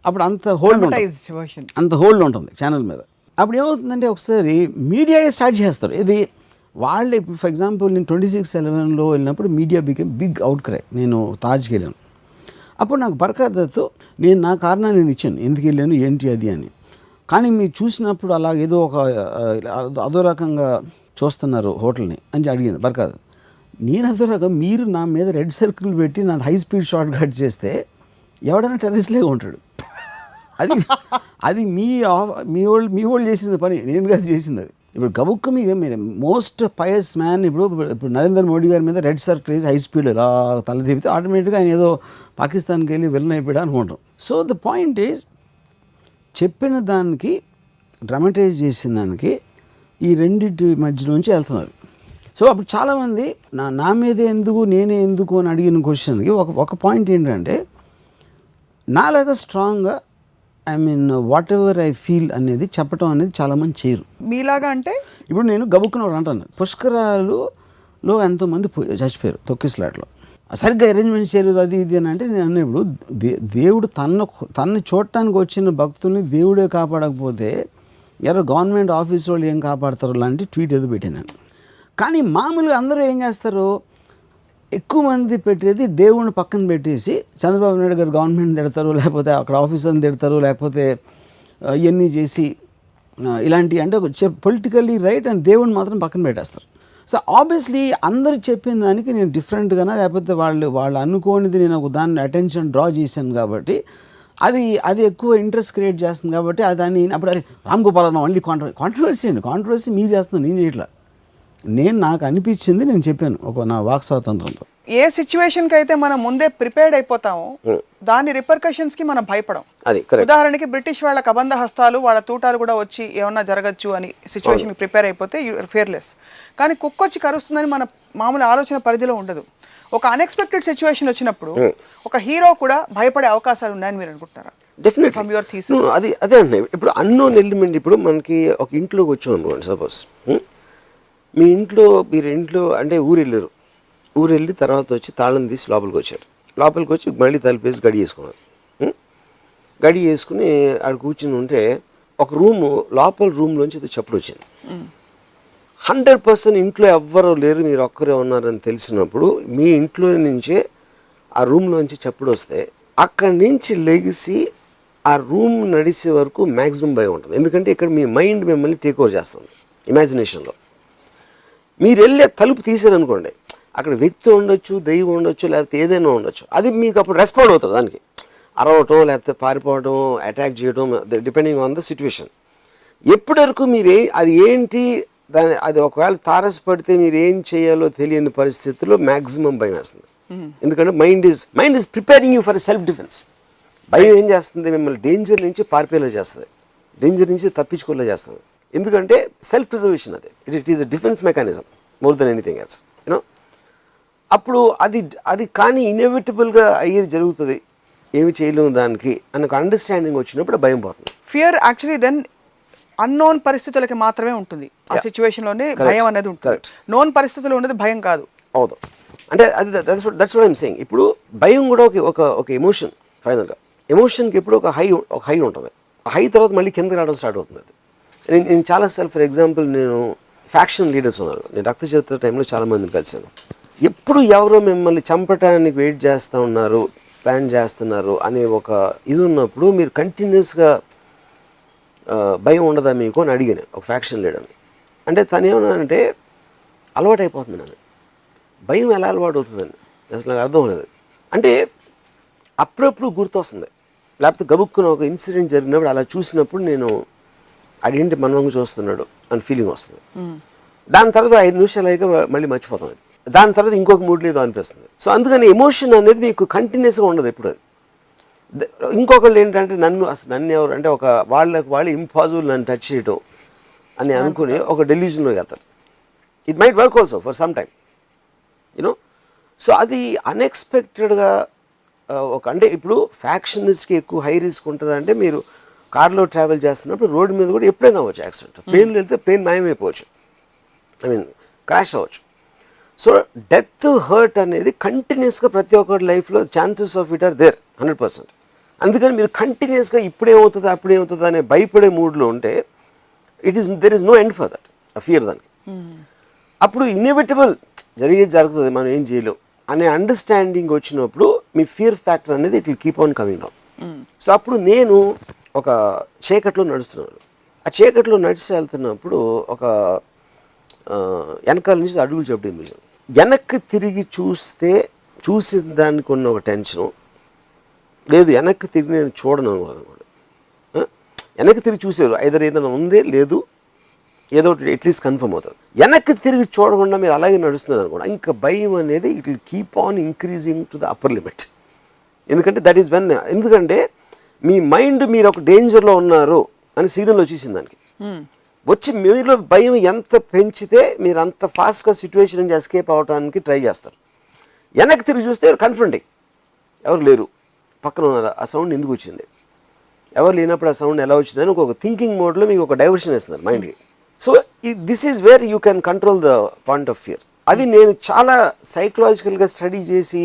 అప్పుడు అంత హోల్డ్ ఉంటుంది ఛానల్ మీద. అప్పుడు ఏమవుతుందంటే ఒకసారి మీడియా స్టార్ట్ చేస్తారు. ఇది వాళ్ళు ఇప్పుడు ఫర్ ఎగ్జాంపుల్ నేను 26/11 వెళ్ళినప్పుడు media became big outcry. నేను తాజ్కి వెళ్ళాను, అప్పుడు నాకు బర్ఖాదత్తు నేను నా కారణాన్ని నేను ఇచ్చాను ఎందుకు వెళ్ళాను ఏంటి అది అని. కానీ మీరు చూసినప్పుడు అలా ఏదో ఒక అదో రకంగా చూస్తున్నారు హోటల్ని అని అడిగింది బర్ఖాద్. నేను అదో రకం మీరు నా మీద రెడ్ సర్కిల్ పెట్టి నా హై స్పీడ్ షార్ట్ కట్ చేస్తే ఎవడైనా టెర్రరిస్ట్లేగా ఉంటాడు. అది మీ వాళ్ళు చేసిన పని, నేను కాదు చేసింది అది. ఇప్పుడు గబుక్క మీరు మోస్ట్ పయస్ మ్యాన్ ఇప్పుడు నరేంద్ర మోడీ గారి మీద రెడ్ సర్కిల్ వేసి హై స్పీడ్ ఇలా తల తిప్పితే ఆటోమేటిక్గా ఆయన ఏదో పాకిస్తాన్కి వెళ్ళి విలన్ అయిపోయాడు అనుకుంటాం. సో ద పాయింట్ ఈజ్ చెప్పిన దానికి డ్రామటైజ్ చేసిన దానికి ఈ రెండింటి మధ్యలోంచి వెళ్తున్నారు. సో అప్పుడు చాలామంది నా మీదే ఎందుకు నేనే ఎందుకు అని అడిగిన క్వశ్చన్కి ఒక పాయింట్ ఏంటంటే నాలాగా స్ట్రాంగ్గా I mean what ever I feel అనేది చెప్పడం అనేది చాలామంది చేయరు. మీలాగా అంటే ఇప్పుడు నేను గబుక్కున అంటాను, పుష్కరాలులో ఎంతోమంది చచ్చిపోయారు తొక్కిస్లాట్లో, సరిగ్గా అరేంజ్మెంట్స్ చేయలేదు అది ఇది అని అంటే నేను అన్నప్పుడు దేవుడు తన్ని చూడటానికి వచ్చిన భక్తుల్ని దేవుడే కాపాడకపోతే ఎవరో గవర్నమెంట్ ఆఫీస్ వాళ్ళు ఏం కాపాడతారు లాంటి ట్వీట్ ఏదో పెట్టాను. కానీ మామూలుగా అందరూ ఏం చేస్తారు, ఎక్కువ మంది పెట్టేది దేవుడిని పక్కన పెట్టేసి చంద్రబాబు నాయుడు గారు గవర్నమెంట్ తిడతారు, లేకపోతే అక్కడ ఆఫీసర్ని తిడతారు, లేకపోతే ఇవన్నీ చేసి ఇలాంటి అంటే పొలిటికల్లీ రైట్ అని దేవుడిని మాత్రం పక్కన పెట్టేస్తారు. సో ఆబ్వియస్లీ అందరూ చెప్పిన దానికి నేను డిఫరెంట్గానా లేకపోతే వాళ్ళు అనుకోనిది నేను ఒక దాన్ని అటెన్షన్ డ్రా చేశాను కాబట్టి అది ఎక్కువ ఇంట్రెస్ట్ క్రియేట్ చేస్తుంది కాబట్టి దాన్ని అప్పుడు రామ్ గోపాల్ వర్మ మళ్ళీ కాంట్రవర్సీ మీరు చేస్తున్నాను, నేను చేయట్లా, నాకు అనిపించింది నేను చెప్పాను నా వాక్ స్వాతంత్రంతో. ఏ సిచ్యువేషన్కి అయితే మనం ముందే ప్రిపేర్డ్ అయిపోతామో దాని రిపర్కషన్స్కి మనం భయపడం. ఉదాహరణకి బ్రిటిష్ వాళ్ళ కబంధ హస్తాలు వాళ్ళ తూటాలు కూడా వచ్చి ఏమన్నా జరగచ్చు అని సిచ్యువేషన్కి ప్రిపేర్ అయిపోతే యూఆర్ ఫియర్లెస్. కానీ కుక్క వచ్చి కరుస్తుందని మన మామూలు ఆలోచన పరిధిలో ఉండదు. ఒక అన్ఎక్స్పెక్టెడ్ సిచ్యువేషన్ వచ్చినప్పుడు ఒక హీరో కూడా భయపడే అవకాశాలు ఉన్నాయని మీరు అనుకుంటున్నారా? Definitely from your thesis. అదే అండి. ఇప్పుడు అన్నోన్ ఎలిమెంట్, ఇప్పుడు మనకి ఒక ఇంట్లోకి వచ్చాం అనుకోండి, సపోజ్ మీరు ఇంట్లో అంటే ఊరు వెళ్ళి తర్వాత వచ్చి తాళం తీసి లోపలికి వచ్చి మళ్ళీ తలుపేసి గడి వేసుకుని ఆడ కూర్చుని ఉంటే ఒక లోపల రూమ్లోంచి చప్పుడు వచ్చింది. 100% ఇంట్లో ఎవ్వరూ లేరు, మీరు ఒక్కరే ఉన్నారని తెలిసినప్పుడు మీ ఇంట్లో నుంచే ఆ రూమ్లోంచి చప్పుడు వస్తే అక్కడి నుంచి లెగిసి ఆ రూమ్ నడిచే వరకు మ్యాక్సిమం భయం ఉంటుంది. ఎందుకంటే ఇక్కడ మీ మైండ్ మిమ్మల్ని టేక్ ఓవర్ చేస్తుంది. ఇమాజినేషన్లో. మీరు వెళ్ళే తలుపు తీసారనుకోండి, అక్కడ వ్యక్తి ఉండొచ్చు, దైవం ఉండొచ్చు, లేకపోతే ఏదైనా ఉండొచ్చు. అది మీకు అప్పుడు రెస్పాండ్ అవుతుంది దానికి, అరవటం లేకపోతే పారిపోవడం, అటాక్ చేయడం, డిపెండింగ్ ఆన్ ద సిచ్యువేషన్. ఎప్పటి వరకు మీరు అది ఏంటి దాని అది ఒకవేళ తారసపడితే మీరు ఏం చేయాలో తెలియని పరిస్థితుల్లో మ్యాక్సిమం భయం వేస్తుంది. ఎందుకంటే mind is preparing you for self defence. భయం ఏం చేస్తుంది, మిమ్మల్ని డేంజర్ నుంచి పారిపోయేలా చేస్తుంది, డేంజర్ నుంచి తప్పించుకోలే చేస్తుంది. ఎందుకంటే సెల్ఫ్ ప్రిజర్వేషన్ అది, it is a defence mechanism more than anything else, you know. అప్పుడు అది కానీ ఇన్ఎవిటబుల్గా అయ్యేది జరుగుతుంది, ఏమి చేయలేము దానికి అన్న అండర్స్టాండింగ్ వచ్చినప్పుడు భయం పోతుంది. ఫియర్ యాక్చువల్లీ దెన్ అన్నోన్ పరిస్థితులకి మాత్రమే ఉంటుంది. ఆ సిచ్యువేషన్లోనే భయం అనేది ఉంటుంది. నోన్ పరిస్థితులు ఉండేది భయం కాదు. అవును, అంటే అది దట్స్ వాట్ ఐమ్ సేయింగ్. ఇప్పుడు భయం కూడా ఒక ఎమోషన్. ఫైనల్గా ఎమోషన్కి ఎప్పుడు ఒక హై ఉంటుంది. ఆ హై తర్వాత మళ్ళీ కిందకి రావడం స్టార్ట్ అవుతుంది. అది నేను చాలాసార్లు, ఫర్ ఎగ్జాంపుల్, నేను ఫ్యాక్షన్ లీడర్స్ ఉన్నారు, నేను రక్త చరిత్ర టైంలో చాలామందిని కలిసాను. ఎప్పుడు ఎవరో మిమ్మల్ని చంపటానికి వెయిట్ చేస్తూ ఉన్నారు, ప్లాన్ చేస్తున్నారు అనే ఒక ఇది ఉన్నప్పుడు మీరు కంటిన్యూస్గా భయం ఉండదా మీకు అని అడిగాను ఒక ఫ్యాక్షన్ లీడర్ని. అంటే తను ఏమన్నానంటే, అలవాటు అయిపోతుంది నన్ను. భయం ఎలా అలవాటు అవుతుందండి అసలు నాకు అర్థం లేదు. అంటే అప్పుడప్పుడు గుర్తొస్తుంది, లేకపోతే గబుక్కున ఒక ఇన్సిడెంట్ జరిగినప్పుడు అలా చూసినప్పుడు నేను అదేంటి మనవంగా చూస్తున్నాడు అని ఫీలింగ్ వస్తుంది. దాని తర్వాత 5 నిమిషాలు అయ్యాక మళ్ళీ మర్చిపోతుంది. దాని తర్వాత ఇంకొక మూడ్ లేదో అనిపిస్తుంది. సో అందుకని ఎమోషన్ అనేది మీకు కంటిన్యూస్గా ఉండదు ఎప్పుడు. అది ఇంకొకళ్ళు ఏంటంటే నన్ను ఎవరు అంటే ఒక వాళ్ళు ఇంపాసిబుల్ నన్ను టచ్ చేయటం అని అనుకుని ఒక డెల్యూజన్లోకి వెళ్తారు. It might work also for some time, you know. So అది అన్ఎక్స్పెక్టెడ్గా అంటే ఇప్పుడు ఫ్యాక్షనిస్ట్కి ఎక్కువ హై రిస్క్ ఉంటుంది. అంటే మీరు కార్లో ట్రావెల్ చేస్తున్నప్పుడు రోడ్డు మీద కూడా ఎప్పుడైనా అవ్వచ్చు యాక్సిడెంట్. ప్లేన్లో వెళ్తే ప్లేన్ మాయమైపోవచ్చు, క్రాష్ అవ్వచ్చు. సో డెత్, హర్ట్ అనేది కంటిన్యూస్గా ప్రతి ఒక్కరి లైఫ్లో chances of it are there 100%. అందుకని మీరు కంటిన్యూస్గా ఇప్పుడేమవుతుంది అప్పుడేమవుతుంది అనే భయపడే మూడ్లో ఉంటే there is no end for that, ఆ ఫియర్ దానికి. అప్పుడు ఇన్ఎవిటబుల్ జరుగుతుంది, మనం ఏం చేయలేం అనే అండర్స్టాండింగ్ వచ్చినప్పుడు మీ ఫియర్ ఫ్యాక్టర్ అనేది it will keep on coming down. So అప్పుడు నేను ఒక చీకట్లో నడుస్తున్నాను. ఆ చీకట్లో నడిచి వెళ్తున్నప్పుడు ఒక వెనకాల నుంచి అడుగులు చెప్పడం విషయం. వెనక్కి తిరిగి చూసిన దానికి ఉన్న ఒక టెన్షను లేదు, వెనక్కి తిరిగి నేను చూడను అనుకోండి. వెనక్కి తిరిగి చూసారు ఐదర్ ఏదైనా ఉంది లేదు, ఏదో ఒకటి అట్లీస్ట్ కన్ఫర్మ్ అవుతుంది. వెనక్కి తిరిగి చూడకుండా మీరు అలాగే నడుస్తున్నారు అనుకోండి, ఇంకా భయం అనేది it will keep on increasing to the upper limit. ఎందుకంటే దట్ ఈస్ వెన్, ఎందుకంటే మీ మైండ్ మీరు ఒక డేంజర్లో ఉన్నారు అని సిగ్నల్ వచ్చేసింది దానికి. వచ్చి మీలో భయం ఎంత పెంచితే మీరు అంత ఫాస్ట్గా సిచ్యువేషన్ నుంచి ఎస్కేప్ అవడానికి ట్రై చేస్తారు. వెనక్కి తిరిగి చూస్తే కన్ఫ్రంటింగ్, ఎవరు లేరు, పక్కన ఉన్నారు, ఆ సౌండ్ ఎందుకు వచ్చింది, ఎవరు లేనప్పుడు ఆ సౌండ్ ఎలా వచ్చిందని ఒక థింకింగ్ మోడ్లో మీకు ఒక డైవర్షన్ ఇస్తున్నారు మైండ్కి. So this is where you can control the point of fear. అది నేను చాలా సైకలాజికల్గా స్టడీ చేసి,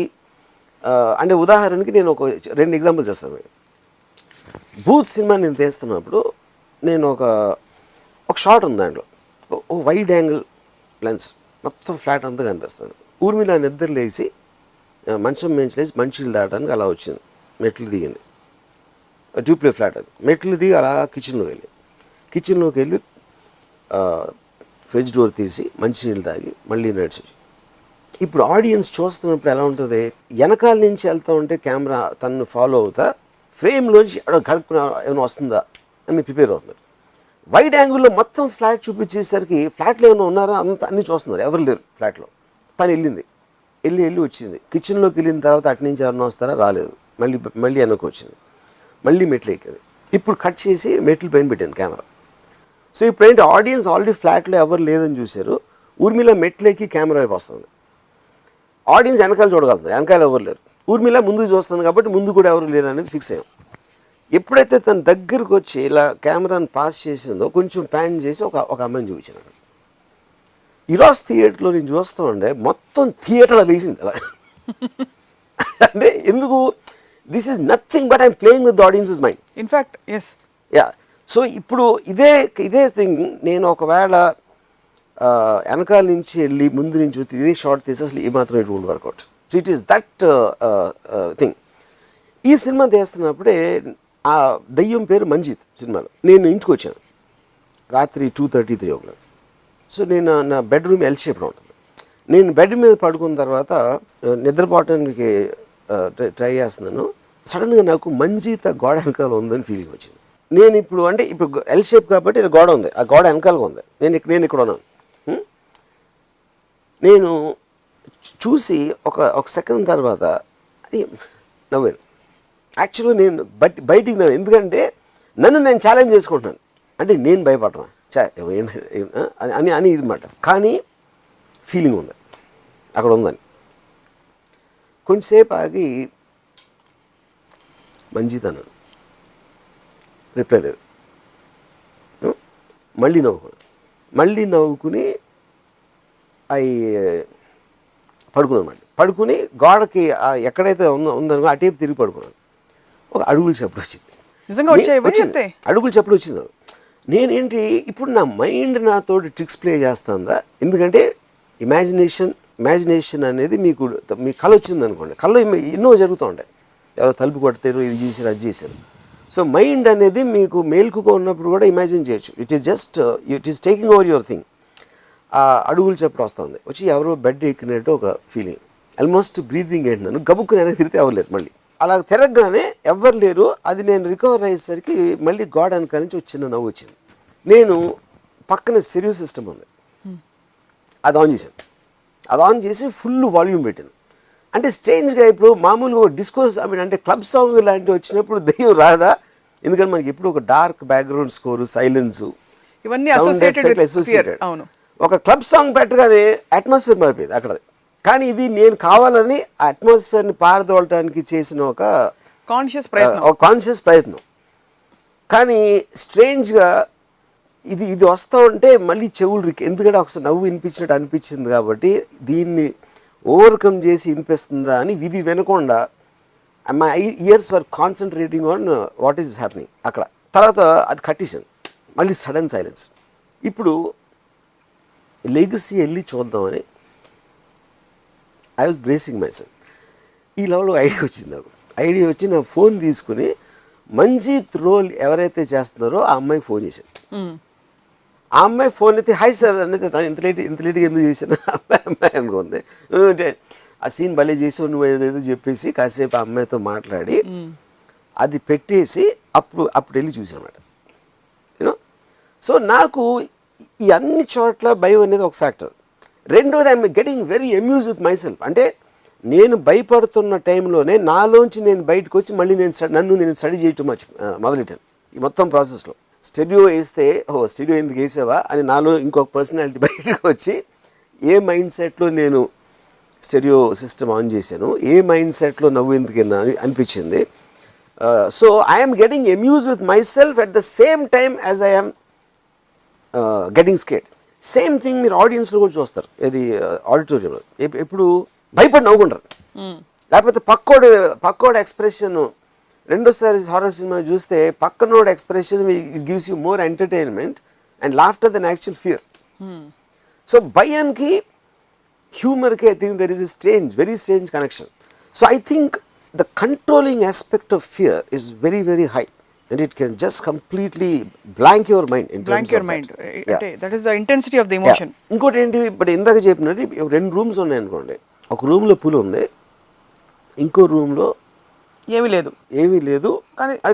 అంటే ఉదాహరణకి నేను ఒక 2 ఎగ్జాంపుల్స్ చేస్తాను. భూత్ సినిమా నేను తీస్తున్నప్పుడు నేను ఒక షాట్ ఉంది దాంట్లో, ఒక వైడ్ యాంగిల్ లెన్స్, మొత్తం ఫ్లాట్ అంతా కనిపిస్తుంది. ఊర్మిళ నిద్ర లేచి మంచం మేంచి లేచి మంచిలు దాటడానికి అలా వచ్చింది, మెట్లు దిగింది, డూప్లే ఫ్లాట్ అది. మెట్లు దిగి అలా కిచెన్లోకి వెళ్ళి ఫ్రిడ్జ్ డోర్ తీసి మంచినీళ్ళు తాగి మళ్ళీ నడిచి. ఇప్పుడు ఆడియన్స్ చూస్తున్నప్పుడు ఎలా ఉంటుంది, వెనకాల నుంచి వెళ్తూ ఉంటే కెమెరా తనను ఫాలో అవుతా ఫ్రేమ్లోంచి కడుక్కున ఏమైనా వస్తుందా అని ప్రిపేర్ అవుతున్నారు. వైడ్ యాంగిల్లో మొత్తం ఫ్లాట్ చూపించేసరికి ఫ్లాట్లో ఏమైనా ఉన్నారా అన్నీ చూస్తున్నారు, ఎవరు లేరు ఫ్లాట్లో. తను వెళ్ళి వచ్చింది. కిచెన్లోకి వెళ్ళిన తర్వాత అటు నుంచి ఎవరైనా వస్తారా, రాలేదు. మళ్ళీ వెనక్కి వచ్చింది, మళ్ళీ మెట్లు ఎక్కింది. ఇప్పుడు కట్ చేసి మెట్లు పైన పెట్టాను కెమెరా. సో ఇప్పుడు ఏంటి, ఆడియన్స్ ఆల్రెడీ ఫ్లాట్లో ఎవరు లేదని చూశారు, ఊర్మిళ మెట్లు ఎక్కి కెమెరా వైపు వస్తుంది. ఆడియన్స్ వెనకాల చూడగలుగుతారు, వెనకాల ఎవరు లేరు. ఊర్మిళ ముందుకు చూస్తుంది కాబట్టి ముందు కూడా ఎవరు లేరు అనేది ఫిక్స్ అయ్యాం. ఎప్పుడైతే తన దగ్గరకు వచ్చి ఇలా కెమెరాని పాస్ చేసిందో కొంచెం ప్యాన్ చేసి ఒక అమ్మాయిని చూపించినాడు. ఈరోజు థియేటర్లో నేను చూస్తూ ఉండే మొత్తం థియేటర్లో తీసింది అలా. అంటే ఎందుకు, this is nothing but I'm playing with the audience's mind. In fact yes, yeah. So ఇప్పుడు ఇదే థింగ్ నేను ఒకవేళ వెనకాల నుంచి వెళ్ళి ముందు నుంచి ఇదే షార్ట్ తీసి అసలు ఏమాత్రం it won't work out. So it is that thing. ఈ సినిమా తీస్తున్నప్పుడే ఆ దయ్యం పేరు మంజిత్ సినిమాలో నేను ఇంటికి వచ్చాను రాత్రి 2:33 o'clock. సో నేను నా బెడ్రూమ్ ఎల్ షేప్లో ఉంటుంది. నేను బెడ్ మీద పడుకున్న తర్వాత నిద్రపోవటానికి ట్రై చేస్తున్నాను. సడన్గా నాకు మంజీత గోడ వెనకాల ఉందని ఫీలింగ్ వచ్చింది. నేను ఇప్పుడు అంటే ఇప్పుడు ఎల్ షేప్ కాబట్టి ఇలా గోడ ఉంది, ఆ గోడ వెనకాలగా ఉంది, నేను ఇక్కడ ఉన్నాను. నేను చూసి ఒక సెకండ్ తర్వాత నవ్వాను. యాక్చువల్గా నేను బయటికి నవ్వు, ఎందుకంటే నన్ను నేను ఛాలెంజ్ చేసుకుంటున్నాను. అంటే నేను భయపడరా అని ఇది మాట, కానీ ఫీలింగ్ ఉంది అక్కడ ఉందని. కొంచెంసేపు ఆగి మంజీత అన్నాను, రిప్లై లేదు. మళ్ళీ నవ్వుకుని అవి పడుకున్నాను. పడుకుని గోడకి ఎక్కడైతే ఉందనుకో అటేపు తిరిగి పడుకున్నాను. ఒక అడుగులు చప్పుడు వచ్చింది, అడుగులు చప్పుడు వచ్చింది. నేనేంటి ఇప్పుడు నా మైండ్ నాతో ట్రిక్స్ ప్లే చేస్తుందా? ఎందుకంటే ఇమాజినేషన్ అనేది మీ కళ వచ్చింది అనుకోండి, కళ్ళు ఎన్నో జరుగుతూ ఉంటాయి. ఎవరో తలుపు కొడతారు, ఇది చేశారు, అది చేశారు. సో మైండ్ అనేది మీకు మేల్కుగా ఉన్నప్పుడు కూడా ఇమాజిన్ చేయొచ్చు. It is taking over your thing. ఆ అడుగులు చప్పుడు వస్తుంది, వచ్చి ఎవరో బెడ్ ఎక్కినట్టు ఒక ఫీలింగ్, ఆల్మోస్ట్ బ్రీతింగ్ ఏంటి, గబుక్కుని వెనక్కి తిరిగితే అవ్వలేదు. మళ్ళీ అలా తిరగగానే ఎవ్వరు లేరు. అది నేను రికవర్ అయ్యేసరికి మళ్ళీ గోడ వెనకాల నుంచి ఒక చిన్న నవ్వు వచ్చింది. నేను పక్కన స్టెరియో సిస్టమ్ ఉంది, అది ఆన్ చేశాను. అది ఆన్ చేసి ఫుల్ వాల్యూమ్ పెట్టాను. అంటే స్ట్రేంజ్గా ఇప్పుడు మామూలుగా డిస్కోస్ అంటే క్లబ్ సాంగ్ లాంటివి వచ్చినప్పుడు దెయ్యం రాదా? ఎందుకంటే మనకి ఎప్పుడు ఒక డార్క్ బ్యాక్గ్రౌండ్ స్కోరు, సైలెన్సు, ఇవన్నీ అసోసియేటెడ్. ఒక క్లబ్ సాంగ్ పెట్టగానే అట్మాస్ఫియర్ మారిపోయింది అక్కడ. కానీ ఇది నేను కావాలని ఆ అట్మాస్ఫియర్ని పారదోలటానికి చేసిన ఒక కాన్షియస్ ప్రయత్నం. కానీ స్ట్రేంజ్గా ఇది వస్తూ ఉంటే మళ్ళీ చెవులు ఎందుకంటే ఒకసారి నవ్వు వినిపించినట్టు అనిపించింది కాబట్టి దీన్ని ఓవర్కమ్ చేసి వినిపిస్తుందా అని విధి వినకుండా my years were concentrating on what is happening అక్కడ. తర్వాత అది కట్టేసాను, మళ్ళీ సడన్ సైలెన్స్. ఇప్పుడు లెగసీ వెళ్ళి చూద్దామని I was bracing my self. ఈ లెవెల్లో ఐడియా వచ్చింది నాకు. ఐడియా వచ్చి నా ఫోన్ తీసుకుని మంజీత్ రోల్ ఎవరైతే చేస్తున్నారో ఆ అమ్మాయికి ఫోన్ చేశాను. ఆ అమ్మాయి ఫోన్ అయితే హాయ్ సార్ అనేది, ఇంత లేట్గా ఎందుకు చేశాను అమ్మాయి అనుకుంది. ఆ సీన్ భలే చేసావు నువ్వు ఏదేదో చెప్పేసి కాసేపు ఆ అమ్మాయితో మాట్లాడి అది పెట్టేసి అప్పుడు వెళ్ళి చూసాను అన్నమాట. యూనో, సో నాకు ఈ అన్ని చోట్ల భయం అనేది ఒక ఫ్యాక్టర్. రెండోది I'm getting very amuse with my self. అంటే నేను భయపడుతున్న టైంలోనే నాలోంచి నేను బయటకు వచ్చి మళ్ళీ నన్ను స్టడీ చేయటం మొదలెట్టాను. ఈ మొత్తం ప్రాసెస్లో స్టెరియో వేస్తే స్టెరియో ఎందుకు వేసావా అని నాలో ఇంకొక పర్సనాలిటీ బయటకు వచ్చి ఏ మైండ్ సెట్లో నేను స్టెరియో సిస్టమ్ ఆన్ చేశాను, ఏ మైండ్ సెట్లో నవ్వు ఎందుకన్నా అనిపించింది. So I'm getting amuse with my self at the same time as I'm getting scared. Same thing మీరు ఆడియన్స్లో కూడా చూస్తారు, ఇది ఆడిటోరియంలో ఎప్పుడు భయపడి నవ్వుకుంటారు. లేకపోతే పక్కోడు ఎక్స్ప్రెషన్, రెండోసారి హారర్ సినిమా చూస్తే పక్కనోడు expression it gives you more entertainment and laughter than actual fear. So భయానికి హ్యూమర్కి I think there is very strange connection. So I think the controlling aspect of fear is very very high and it can just completely blank your mind in terms of that is the intensity of the emotion. ఇంకోటి ఏంటి, ఇప్పుడు ఇందాక చెప్పినట్టు 2 rooms ఉన్నాయి అనుకోండి, ఒక రూమ్లో పులి ఉంది, ఇంకో రూమ్లో ఏమీ లేదు,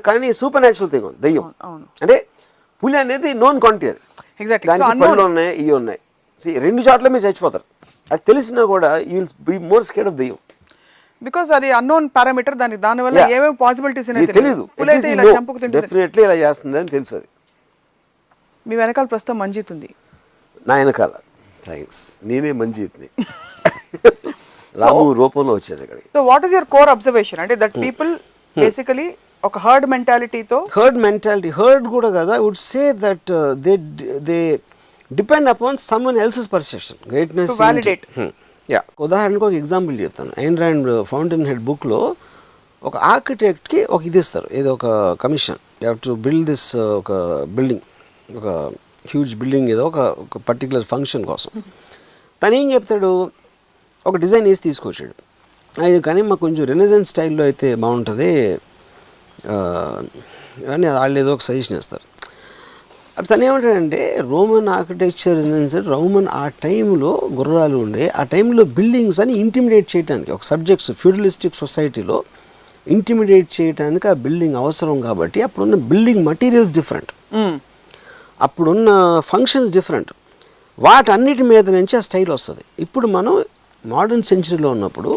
కానీ సూపర్ న్యాచురల్ థింగ్ ఉంది, దెయ్యం. అంటే పులి అనేది నోన్ క్వాంటిటీ, అది దానికి పళ్ళు ఉన్నాయి, ఇవి ఉన్నాయి. 2 చోట్ల మీరు చచ్చిపోతారు. అది తెలిసినా కూడా you will be more scared of దెయ్యం. బికాజ్ అది అన్నోన్ పారామీటర్, దానివల్ల ఏమేమి పాసిబిలిటీస్ తెలియదు. డెఫినెట్లీ ఇలా చేస్తుంది అని తెలుసు. అది మీ వెనకాల ప్రస్తుతం మంజీత్ ఉంది. నా వెనకాల థ్యాంక్స్, నేనే మంజీత్ని. రాము రూపంలో వచ్చారు ఇక్కడ. So what is your core observation? అంటే దట్ పీపుల్ బేసికలీ ఒక హర్డ్ మెంటాలిటీతో, హర్డ్ కూడా కదా, I would say that they depend upon someone else's perception, greatness to validate. ఉదాహరణకు ఒక ఎగ్జాంపుల్ చెప్తాను. ఐన్ ర్యాండ్ ఫౌంటైన్ హెడ్ బుక్లో ఒక ఆర్కిటెక్ట్కి ఒక ఇది ఇస్తారు, ఏదో ఒక commission, you have to build this ఒక బిల్డింగ్, ఒక హ్యూజ్ బిల్డింగ్, ఏదో ఒక పర్టికులర్ ఫంక్షన్ కోసం. తను ఏం చెప్తాడు, ఒక డిజైన్ వేసి తీసుకొచ్చాడు. అది కానీ మాకు కొంచెం రెనెసెన్స్ స్టైల్లో అయితే బాగుంటుంది అని వాళ్ళు ఏదో ఒక సజెషన్ ఇస్తారు. అప్పుడు తను ఏమంటాడంటే రోమన్ ఆర్కిటెక్చర్ రోమన్ ఆ టైంలో గుర్రాలు ఉండే ఆ టైంలో బిల్డింగ్స్ అని ఇంటిమిడేట్ చేయడానికి ఒక సబ్జెక్ట్స్ ఫ్యూడలిస్టిక్ సొసైటీలో ఇంటిమిడేట్ చేయడానికి ఆ బిల్డింగ్ అవసరం కాబట్టి అప్పుడున్న బిల్డింగ్ మటీరియల్స్ డిఫరెంట్, అప్పుడున్న ఫంక్షన్స్ డిఫరెంట్, వాటన్నిటి మీద నుంచి ఆ స్టైల్ వస్తుంది. ఇప్పుడు మనం మోడర్న్ సెంచరీలో ఉన్నప్పుడు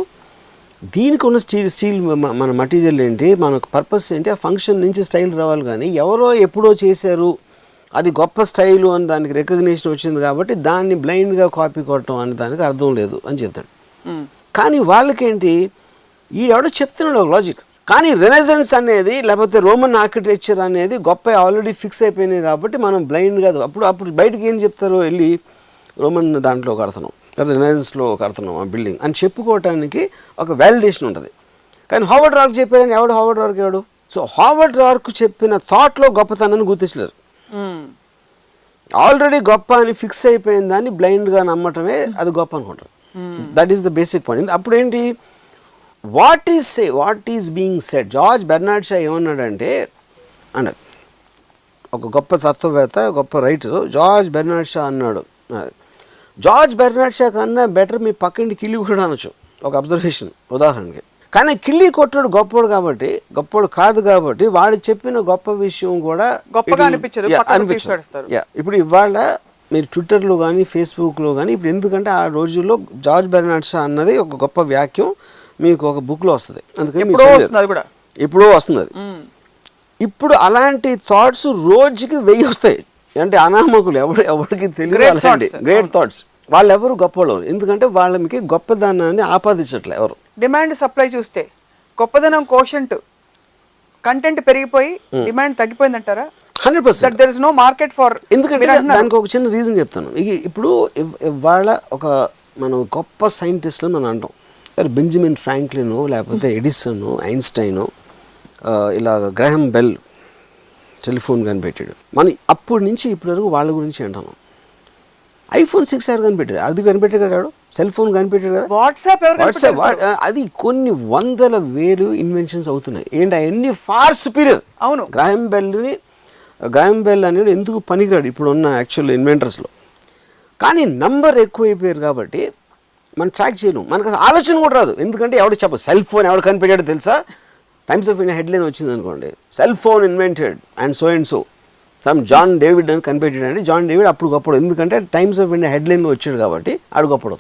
దీనికి ఉన్న స్టీల్ మన మటీరియల్ ఏంటి, మనకు పర్పస్ ఏంటి, ఆ ఫంక్షన్ నుంచి స్టైల్ రావాలి. కానీ ఎవరో ఎప్పుడో చేశారు అది గొప్ప స్టైలు అని దానికి రికగ్నిషన్ వచ్చింది కాబట్టి దాన్ని బ్లైండ్గా కాపీ కొట్టడం అనే దానికి అర్థం లేదు అని చెప్తాడు. కానీ వాళ్ళకేంటి ఈడెవడో చెప్తున్నాడు ఒక లాజిక్. కానీ రెనెసెన్స్ అనేది లేకపోతే రోమన్ ఆర్కిటెక్చర్ అనేది గొప్ప ఆల్రెడీ ఫిక్స్ అయిపోయినాయి కాబట్టి మనం బ్లైండ్గా అప్పుడు బయటకు ఏం చెప్తారో వెళ్ళి రోమన్ దాంట్లో కడుతున్నాం లేకపోతే రెనెసెన్స్లో కడుతున్నాం ఆ బిల్డింగ్ అని చెప్పుకోవటానికి ఒక వ్యాలిడేషన్ ఉంటుంది. కానీ హావర్డ్ రార్క్ చెప్పారని ఎవడు హావర్డ్ రార్క్ ఎవడు? సో హావర్డ్ రార్క్ చెప్పిన థాట్లో గొప్పతనాన్ని గుర్తించలేరు. ఆల్రెడీ గొప్ప అని ఫిక్స్ అయిపోయిన దాన్ని బ్లైండ్గా నమ్మటమే అది గొప్ప అనుకుంటారు. That is the basic point. అప్పుడు ఏంటి what is being said? George Bernard Shah ఏమన్నాడంటే అన్నాడు, ఒక గొప్ప తత్వవేత్త గొప్ప రైటర్ జార్జ్ బెర్నార్డ్ షా అన్నాడు, జార్జ్ బెర్నార్డ్ షా కన్నా బెటర్ మీ పక్కింటి కిల్లి కూడా అనొచ్చు, ఒక అబ్జర్వేషన్ ఉదాహరణకి. కానీ కిల్లి కొట్టాడు గొప్పోడు కాబట్టి, గొప్పోడు కాదు కాబట్టి వాడు చెప్పిన గొప్ప విషయం కూడా గొప్పగా అనిపించదు. ఇప్పుడు ఇవాళ మీరు ట్విట్టర్లో కానీ ఫేస్బుక్లో కానీ ఇప్పుడు ఎందుకంటే ఆ రోజుల్లో జార్జ్ బెర్నార్డ్ షా అన్నది ఒక గొప్ప వాక్యం మీకు ఒక బుక్లో వస్తుంది, అందుకని ఎప్పుడో వస్తుంది అది. ఇప్పుడు అలాంటి థాట్స్ రోజుకి 1000 వస్తాయి. అంటే అనామకులు ఎవరికి తెలియదు గ్రేట్ థాట్స్. వాళ్ళు ఎవరు గొప్పవాళ్ళు, ఎందుకంటే వాళ్ళకి గొప్పదనాన్ని ఆపాదించట్లే ఎవరు. డిమాండ్ సప్లై చూస్తే గొప్పదనం కోషంట్ కంటెంట్ పెరిగిపోయి డిమాండ్ తగ్గిపోయిందంటారా? 100%. There is no market for. ఎందుకంటే దానికి ఒక చిన్న రీజన్ చెప్తాను. ఇప్పుడు వాళ్ళ ఒక మనం గొప్ప సైంటిస్టులు మనం అంటాం, బెంజమిన్ ఫ్రాంక్లిన్ లేకపోతే ఎడిసన్, ఐన్స్టైన్, ఇలా గ్రహం బెల్ టెలిఫోన్ కనిపెట్టాడు. మనం అప్పటి నుంచి ఇప్పటి వరకు వాళ్ళ గురించి అంటాను. iPhone 6R కనిపెట్టాడు, అది కనిపెట్టాడు కదా, సెల్ ఫోన్ కనిపెట్టాడు కదా, వాట్సాప్ అది కొన్ని 100,000 ఇన్వెన్షన్స్ అవుతున్నాయి. ఏంటి అవన్నీ ఫార్ సుపీరియర్. అవును, గ్రహం బెల్ అనేది ఎందుకు పనికిరాడు ఇప్పుడున్న యాక్చువల్ ఇన్వెంటర్స్లో. కానీ నంబర్ ఎక్కువైపోయారు కాబట్టి మనం ట్రాక్ చేయలేం, మనకు అసలు ఆలోచన కూడా రాదు. ఎందుకంటే ఎవడు సెల్ ఫోన్ ఎవడు కనిపెట్టాడో తెలుసా? టైమ్స్ ఆఫ్ ఇండియా హెడ్లైన్ వచ్చింది అనుకోండి, cell phone invented and so some John David అని కనిపెట్టాడు. అంటే జాన్ డేవిడ్ అప్పుడు గొప్పడు, ఎందుకంటే టైమ్స్ ఆఫ్ ఇండియా హెడ్లైన్లో వచ్చాడు కాబట్టి ఆడు గొప్పడు.